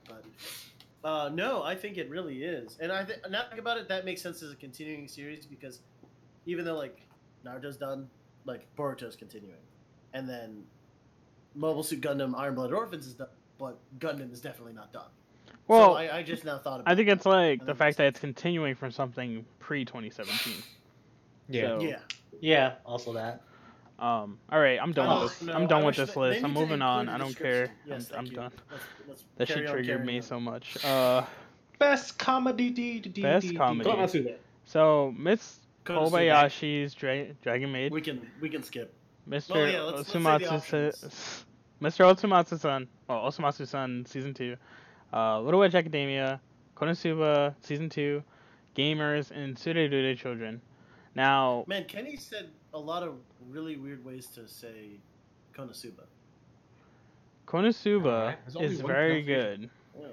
but no, I think it really is. And now think about it, that makes sense as a continuing series because even though like Naruto's done, like Boruto's continuing, and then Mobile Suit Gundam Iron Blood Orphans is done, but Gundam is definitely not done. Well, so I just now thought about I think that. it's like the fact that it's continuing from something pre-2017. Yeah. So, yeah, also that. All right, I'm done with this. No, I'm done with this list. I'm moving on. I don't care. Yes, I'm you. done. Let's That shit carry on, triggered carry me on. so much. Best comedy. Best comedy. Konosuba. So Miss Konosuba. Kobayashi's Dragon Maid. We can skip. Mr. Well, yeah, let's say the options. Mr. Otsumatsu-san. Well, Otsumatsu-san Season 2. Little Witch Academia. Konosuba Season 2. Gamers and Tsurerure Children. Now, Man, Kenny said a lot of really weird ways to say Konosuba. Konosuba is very good. Yeah.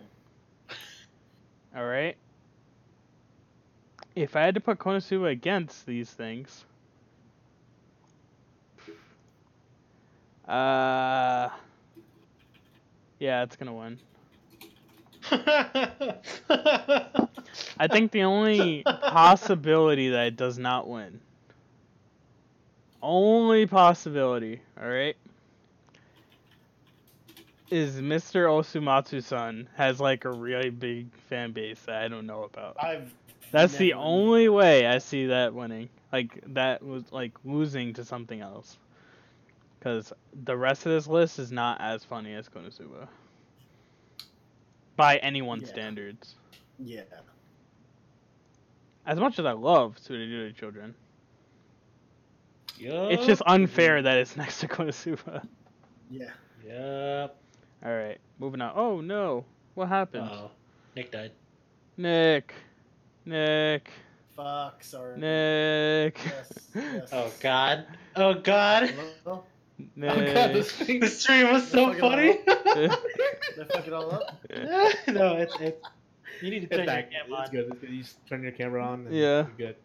Alright? If I had to put Konosuba against these things, yeah, it's gonna win. I think the only possibility that it does not win, only possibility, alright, is Mr. Osumatsu-san has like a really big fan base that I don't know about. That's the only way I see that winning. Like, that was like losing to something else. Because the rest of this list is not as funny as Konosuba. By anyone's standards. Yeah. As much as I love Tsurerure Children, it's just unfair that it's next to Konosuba. Yeah. Yep. Alright, moving on. Oh no. What happened? Nick died. Nick. Fuck, sorry. Nick. Yes. Oh god. Oh god. Hello? Nick. Oh god, this stream was so funny. Did I fuck it all up? No, it's you need to turn your camera on. It's good. You just turn your camera on. And Yeah. you're good.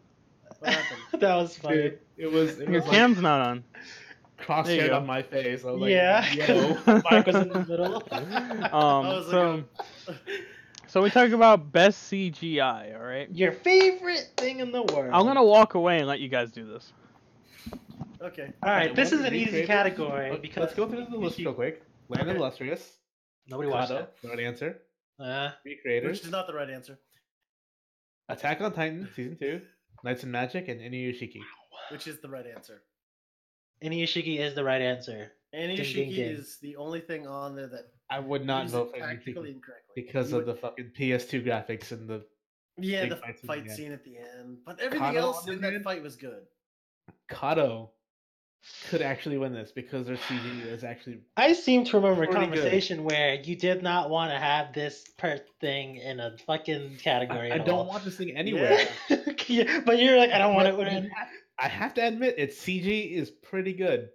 What happened? That was funny. Dude, it was Your cam's not on. crosshaired go. on my face. I was Yeah. like, yo. Mike was in the middle. So we talk about best CGI, alright? Your favorite thing in the world. I'm gonna walk away and let you guys do this. Okay. Alright, this is an easy category because Let's go through the list real quick. Land of Illustrious. Nobody watched Kado, that. right answer. 3 Which creators. is not the right answer. Attack on Titan Season 2. Knights and Magic and Inuyashiki. Which is the right answer. Inuyashiki is the right answer. Inuyashiki is the only thing on there that I would not uses vote for tactically Inuyashiki incorrectly. because of the fucking PS2 graphics and the Yeah, big the fights at fight the end. scene at the end. But everything Kado, else on the in other that hand? fight was good. Kado could actually win this because their CG is actually. I seem to remember a Pretty conversation where you did not want to have this thing in a fucking category. I at don't all. want this thing anywhere. Yeah, but you're like, I don't want it in. I have to admit, its CG is pretty good.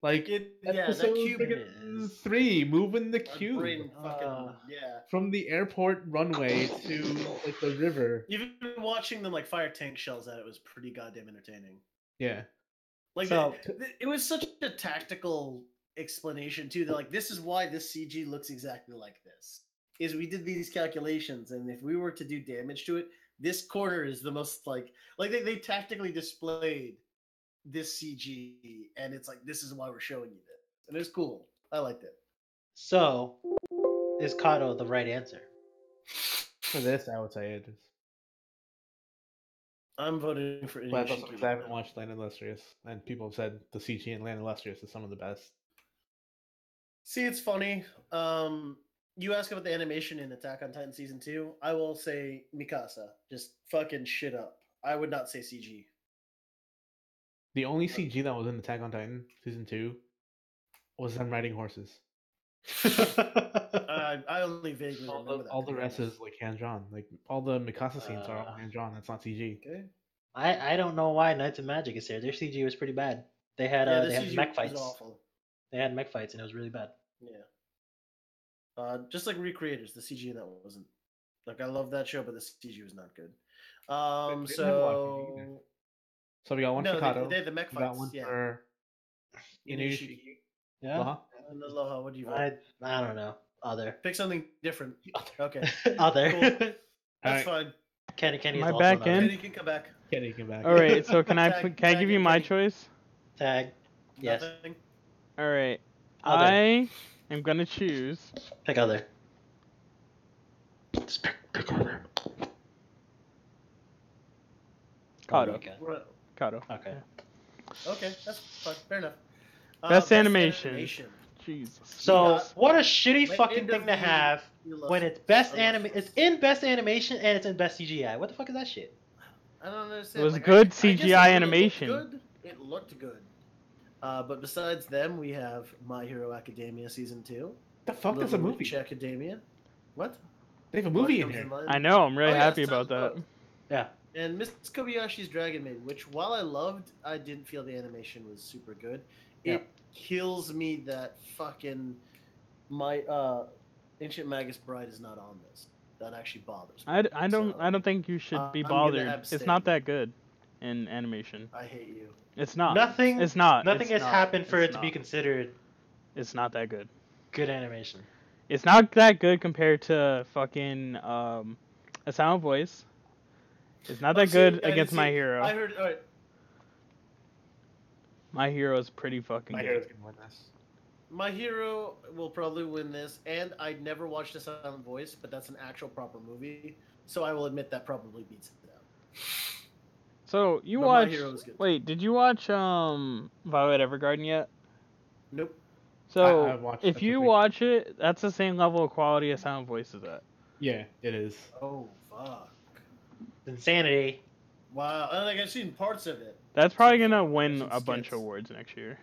Like that episode cube friggin' 3, moving the cube brain fucking from the airport runway to like the river. Even watching them like fire tank shells at it was pretty goddamn entertaining. Yeah. Like So- it was such a tactical explanation too. That like this is why this CG looks exactly like this. Is we did these calculations, and if we were to do damage to it, this corner is the most like they tactically displayed this CG, and it's like this is why we're showing you this, and it's cool. I liked it. So, is Kato the right answer? For this, I would say it is. I'm voting for But that's Inuyasha. also because I haven't watched Land Illustrious, and people have said the CG in Land Illustrious is some of the best. See, it's funny. You ask about the animation in Attack on Titan season 2. I will say Mikasa, just fucking shit up. I would not say CG. The only CG that was in Attack on Titan season 2 was them riding horses. I only vaguely remember that. All the rest is like hand drawn. Like all the Mikasa scenes are all hand drawn. That's not CG. Okay. I don't know why Knights of Magic is here. Their CG was pretty bad. They had the they had CG mech was fights. awful. They had mech fights and it was really bad. Yeah. Just like Recreators, the CG in that wasn't like I love that show, but the CG was not good. They didn't have a lot of CG either. So we got one for Kato. They had the mech We got fights. one Yeah. for Inuyashiki. Yeah. Laha. And Aloha, what do you vote? I don't know. Other. Pick something different. Okay. Other. Cool. That's Alright. fine. Kenny Am is I also back another. in? Kenny can come back. Kenny came back. All right. So can I Tag- can I tag give you in my Kenny. choice? Tag. Yes. Nothing. All right. Other. I am gonna choose. Pick other. Just pick other. Kato. Oh, okay. Kato. Okay. Yeah. Okay, that's fine. Fair enough. Best animation. Jesus. So got- what a shitty Wait, fucking end thing of to the have Illustrious. when it's best Illustrious. it's in best animation and it's in best CGI. What the fuck is that shit? I don't understand. It was Like, good I guess it CGI really animation. looked good. It looked good. But besides them, we have My Hero Academia season 2. The fuck is a Little movie? Witch Academia. What? They have a movie in What here. comes mind? I know. I'm really Oh, yeah, happy so- about that. Yeah. And Miss Kobayashi's Dragon Maid, which while I loved, I didn't feel the animation was super good. Yeah. It kills me that fucking my Ancient Magus Bride is not on this. That actually bothers me. I don't think you should be I'm gonna bothered. abstain. It's not that good in animation. I hate you. It's not. Nothing. It's not. Nothing It's has not. happened for It's it to be not. considered It's not that good. good animation. It's not that good compared to fucking A Sound Voice. It's not that good against My Hero. I heard. All right. My Hero is pretty fucking My good. Hero's gonna win this. My Hero will probably win this, and I never watched A Silent Voice, but that's an actual proper movie, so I will admit that probably beats it out. So you But My watch? Hero is good. Wait, did you watch Violet Evergarden yet? Nope. So I've watched if that you movie. watch it, that's the same level of quality as Sound Voice is at. Yeah, it is. Oh fuck! Insanity. Wow, I don't think I've seen parts of it. That's probably gonna win Some a bunch skits. of awards next year.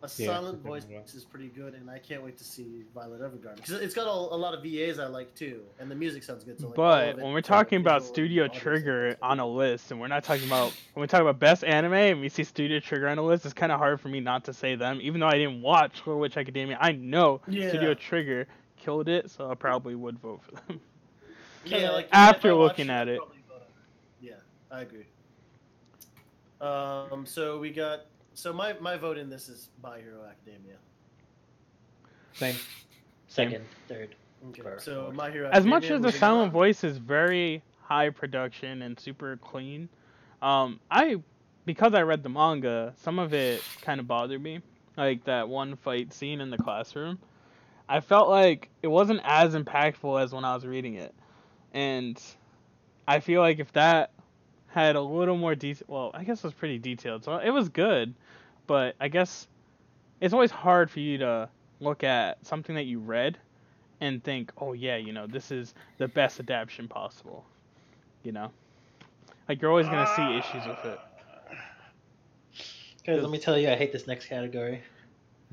A Yeah, Silent it's Voice definitely well. is pretty good, and I can't wait to see Violet Evergarden because it's got a lot of VAs I like too, and the music sounds good. So like, all But of it, when we're so talking about visual and Studio audio Trigger sounds on a list, and we're not talking about when we talk about best anime and we see Studio Trigger on a list, it's kind of hard for me not to say them, even though I didn't watch Little Witch Academia. I know Yeah. Studio Trigger killed it, so I probably would vote for them. Yeah, like After if I watched looking at I'd it. probably vote on it. Yeah, I agree. So we got my vote in this is My Hero Academia. Same. Second, third. Okay. First, So fourth. My Hero. As much Academia, as the moving Silent on. Voice is very high production and super clean, because I read the manga, some of it kind of bothered me, like that one fight scene in the classroom. I felt like it wasn't as impactful as when I was reading it, and I feel like if that had a little more detail, well, I guess it was pretty detailed, so it was good, but I guess it's always hard for you to look at something that you read and think, oh yeah, this is the best adaptation possible, like you're always gonna see issues with it. Guys, let me tell you, I hate this next category.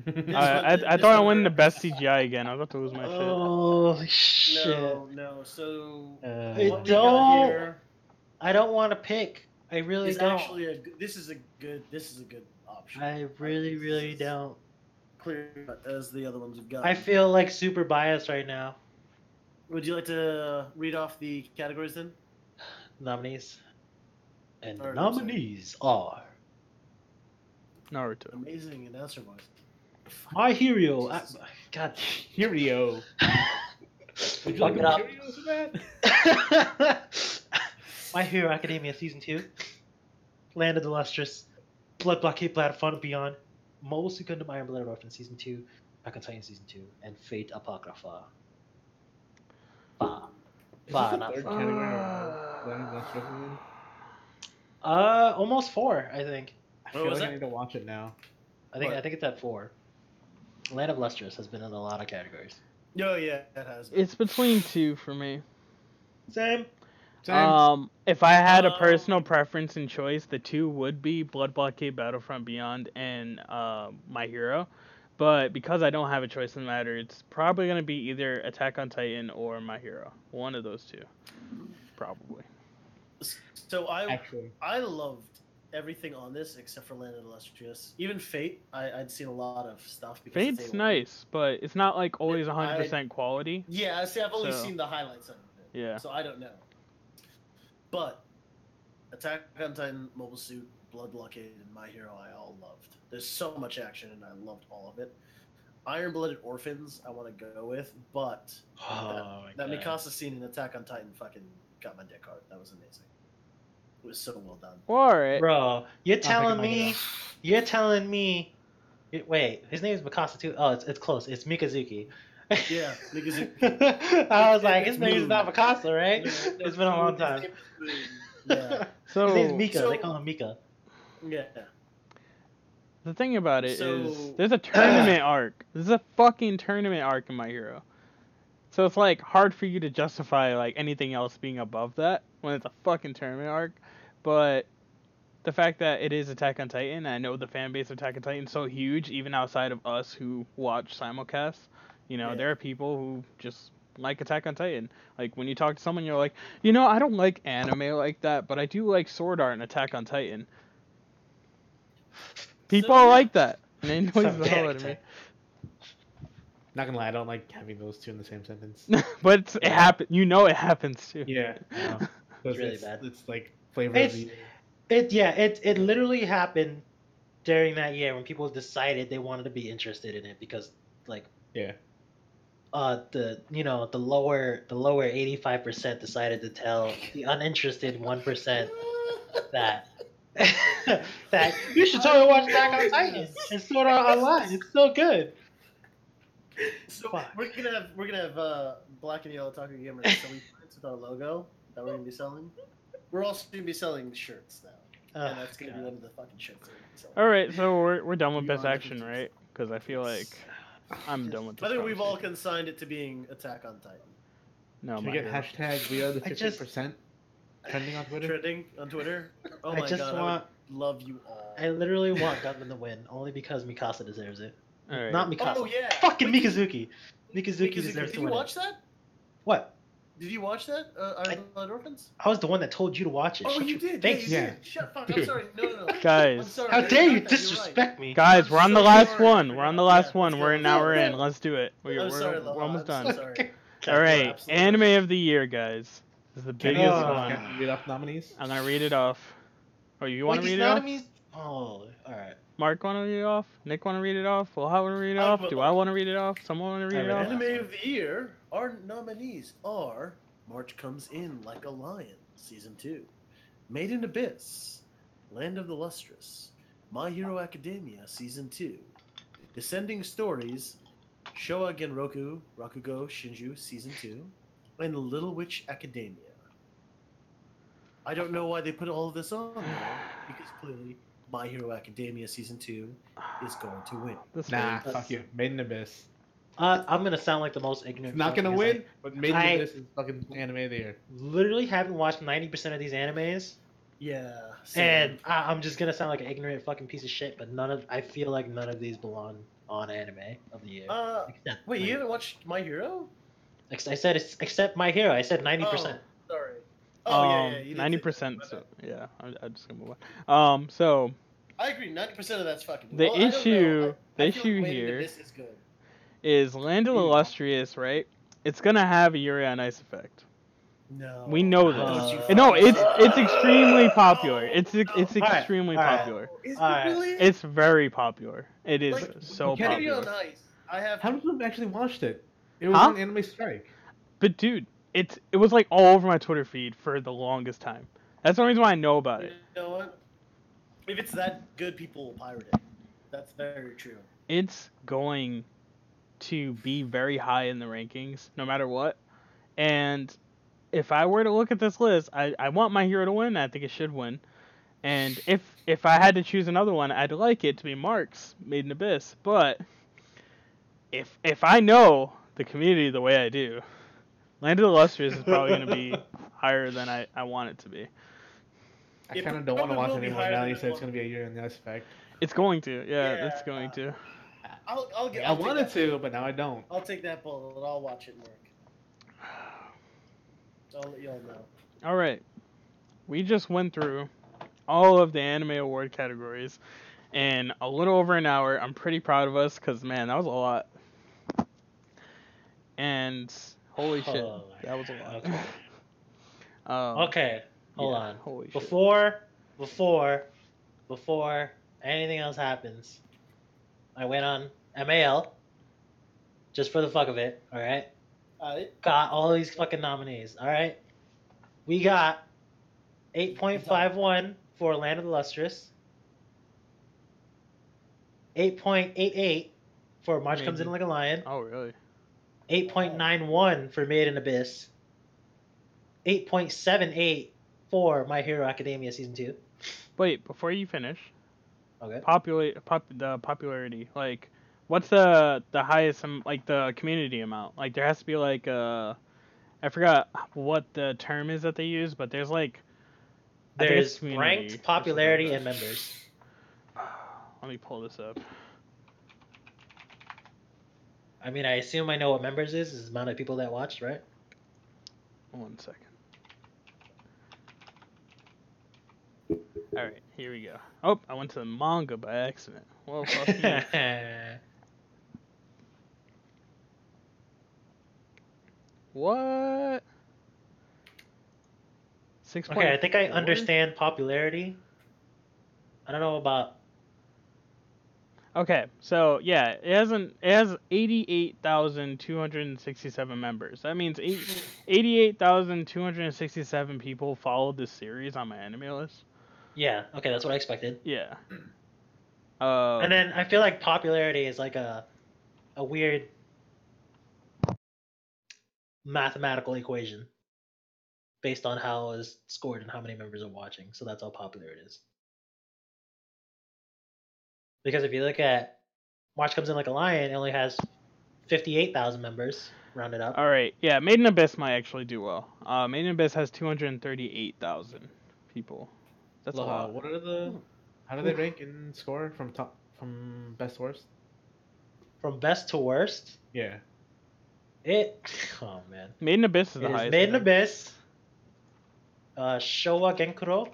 I thought I won the best CGI again. I was about to lose my shit. Holy shit! No. So I what we got here I don't want to pick. I really is don't. actually this is a good option. I really don't. Clear cut as the other ones we've got. I feel like super biased right now. Would you like to read off the categories then? Nominees. And the Or, I'm nominees are Naruto. Amazing announcer voice. My Hero. Jesus. God. Curio. Would you like Fuck it up. Curios for that? My Hero Academia Season 2. Land of the Lustrous. Blood Blockade Blood Fun Beyond. Mobile Suit Gundam Iron Blood Orphan Season 2. Attack on Titan season 2, and Fate Apocrypha. Fa. Is Fa, this the not third fa. category of Land of the Lustrous again? Almost 4, I think. I What feel was like I that? need to watch it now. I What? think it's at 4. Land of Lustrous has been in a lot of categories. Oh yeah, it has. Been. It's between 2 for me. Same. Same. If I had a Um, personal preference and choice, the 2 would be Blood Blockade, Battlefront Beyond, and My Hero. But because I don't have a choice in the matter, it's probably gonna be either Attack on Titan or My Hero. One of those 2, probably. So Actually, I loved everything on this except for Land of the Illustrious. Even Fate, I'd seen a lot of stuff. Because it's Fate's A1. nice, but it's not like always I- 100% quality. Yeah, see, I've only So- seen the highlights of it. Yeah. So I don't know. But Attack on Titan, Mobile Suit, Blood Blockade, and My Hero, I all loved. There's so much action, and I loved all of it. Iron Blooded Orphans, I want to go with, but Oh, that my God. Mikasa scene in Attack on Titan fucking got my dick hard. That was amazing. It was so well done. Well, alright. Bro, you're think I telling might me, get you're telling me, wait, his name is Mikasa too. Oh, it's close. It's Mikazuki. Yeah, Mikazuki. I was like, It's his name is Moon. not Mikasa, right? No, It's been a long time. Yeah. So His name's Mika. So- They call him Mika. Yeah. the thing about it is, So- there's a tournament arc. There's a fucking tournament arc in My Hero. So it's like hard for you to justify like anything else being above that when it's a fucking tournament arc. But the fact that it is Attack on Titan, I know the fan base of Attack on Titan is so huge, even outside of us who watch simulcasts. You know, Yeah. there are people who just like Attack on Titan. Like when you talk to someone, you're like, you know, I don't like anime like that, but I do like Sword Art and Attack on Titan. People So- like that, and they annoys Some the hell out of me. character. not gonna lie, I don't like having those 2 in the same sentence. But it happens. You know, it happens too. Yeah, I know. 'Cause It's really bad. It's like flavor It's- of the It literally happened during that year when people decided they wanted to be interested in it because like yeah. the lower 85% decided to tell the uninterested 1% that that you should totally watch Attack on Titan. It's sort of online. It's so good. So Fuck. we're gonna have black and yellow Otaku Gamers. So we with our logo that we're gonna be selling. We're also gonna be selling shirts now, Oh, and that's gonna be God. one of the fucking shirts. That we're gonna be selling. All right, so we're done with You Best are Action, looking- right? Because I feel like I'm done with this. I think we've all conversation. consigned it to being Attack on Titan. No, Can My we get Hero. hashtag we are the I just- 50% trending on Twitter? Trending on Twitter. Oh I my just god, want- I would love you all. I literally want Gundam to win only because Mikasa deserves it. All right. Not Mikasa. Oh yeah, Fucking Wait, Mikazuki. Mikazuki Mikazuki, deserves did to you win. watch that? What? Did you watch that? Iron Blood Orphans? I was the one that told you to watch it. Oh, Shut you your did. face. Yeah, you Yeah. did. Shut fuck. I'm Dude. sorry. No. I'm Guys, sorry. How I dare you forgot that, you're disrespect me? guys, we're on the so last sorry. one. We're on the last Yeah, one. let's We're go. now we're No, in. no. Let's do it. I'm sorry, We're Lohan, almost I'm done. so sorry. All right, absolutely anime right. of the year, guys. This is the Can biggest Oh. one. Can we read off nominees? I'm gonna read it off. Oh, you want Wait, to these read it off? enemies? Oh, alright. Mark want to read it off? Nick want to read it off? Will I want to read it I off? will. Do I want to read it off? Someone want to read it I off? read it. Anime of the year. Our nominees are March Comes In Like a Lion, Season 2, Made in Abyss, Land of the Lustrous, My Hero Academia, Season 2, Descending Stories, Showa Genroku, Rakugo Shinju, Season 2, and Little Witch Academia. I don't know why they put all of this on there, because clearly My Hero Academia Season 2 is going to win. This Nah, hurts. fuck you. Made in Abyss. I'm gonna sound like the most ignorant. It's not fuck gonna because win, but Made in I- Abyss is fucking anime of the year. I literally haven't watched 90% of these animes, Yeah. and I'm just gonna sound like an ignorant fucking piece of shit. But I feel like none of these belong on anime of the year. Except Wait, My you Hero. haven't watched My Hero? I said it's except My Hero. I said 90%. Oh, sorry. Oh yeah. You did say 90%. that. So, yeah, I'm just gonna move on. So I agree. 90% of that's fucking. The well, I don't know. issue- I the feel issue like Made in here- Abyss is good. is Land of the Illustrious, right? It's gonna have a Yuri on Ice effect. No. We know this. Don't you No, fucking it's say it's that. extremely No, popular. It's no. extremely alright. popular. Is it Alright. really? It's very popular. It is Like, so you can't Maybe on popular. Ice. I have. How many people have actually watched it? It was Huh? on Anime Strike. But dude, it was like all over my Twitter feed for the longest time. That's the reason why I know about You it. know what? If it's that good, people will pirate it. That's very true. It's going to be very high in the rankings, no matter what. And if I were to look at this list, I want My Hero to win. I think it should win. And if I had to choose another one, I'd like it to be Mark's Made in Abyss. But if I know the community the way I do, Land of the Lustrous is probably going to be higher than I want it to be. I kind of don't want to watch it anymore now. You said it's going to be a Year in the Ice Effect. It's going to, yeah, it's going to. I wanted to, but now I don't. I'll take that bullet. I'll watch it, Mark. So I'll let y'all know. All right, we just went through all of the anime award categories in a little over an hour. I'm pretty proud of us because, man, that was a lot. And holy shit, that was a lot. Okay. Okay, hold on. Holy Before anything else happens, I went on MAL just for the fuck of it. All right. Got all these fucking nominees. All right. We got 8.51 for Land of the Lustrous. 8.88 for March Comes In Like a Lion. Oh, really? 8.91 for Made in Abyss. 8.78 for My Hero Academia Season 2. Wait, before you finish. Okay. The popularity. Like, what's the highest, like, the community amount? Like, there has to be, like, I forgot what the term is that they use, but there's, like... There's ranked, popularity, and members. Let me pull this up. I mean, I assume I know what members is the amount of people that watched, right? 1 second. Alright, here we go. Oh, I went to the manga by accident. Well, fuck me. What? 6. Okay, I think I understand popularity. I don't know about... Okay, so yeah, it has 88,267 members. That means 88,267 people followed this series on my anime list. Yeah, okay, that's what I expected. Yeah. And then I feel like popularity is like a weird mathematical equation based on how it's scored and how many members are watching. So that's how popular it is. Because if you look at March Comes In Like a Lion, it only has 58,000 members, rounded up. All right, yeah, Made in Abyss might actually do well. Made in Abyss has 238,000 people. That's a lot. What are how do they rank in score from best to worst? From best to worst? Yeah. Oh man. Made in Abyss is the highest. Made in Abyss. Showa Genkuro.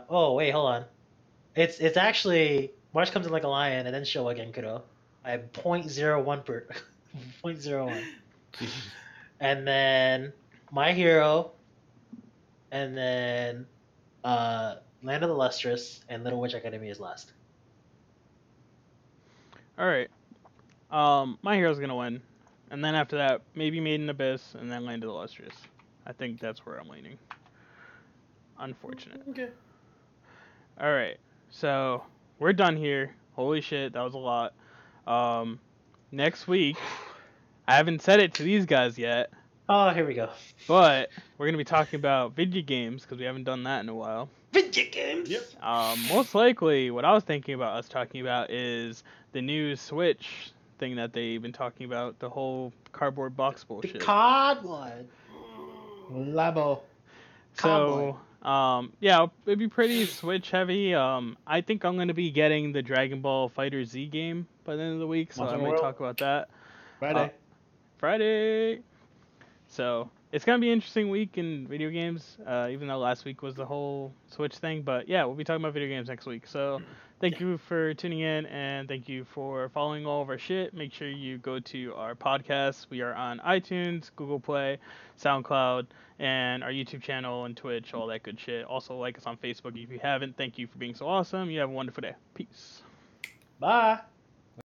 Oh wait, hold on. It's actually March Comes In Like a Lion and then Showa Genkuro. I have 0.01 per 0.01. And then My Hero, and then Land of the Lustrous, and Little Witch Academy is last. All right. My Hero's gonna win, and then after that, maybe Made in Abyss, and then Land of the Lustrous. I think that's where I'm leaning. Unfortunate. Okay. All right. So we're done here. Holy shit, that was a lot. Next week, I haven't said it to these guys yet. Oh, here we go. But we're gonna be talking about video games because we haven't done that in a while. Video games. Yep. Most likely, what I was thinking about us talking about is the new Switch thing that they've been talking about, the whole cardboard box bullshit. The cardboard. Labo. So, yeah, it'd be pretty Switch heavy. I think I'm gonna be getting the Dragon Ball Fighter Z game by the end of the week, so I might talk about that. Friday. So it's gonna be an interesting week in video games, even though last week was the whole Switch thing. But yeah, we'll be talking about video games next week. So thank you for tuning in, and thank you for following all of our shit. Make sure you go to our podcast. We are on iTunes, Google Play, SoundCloud, and our YouTube channel and Twitch, all that good shit. Also like us on Facebook if you haven't. Thank you for being so awesome. You have a wonderful day. Peace. Bye.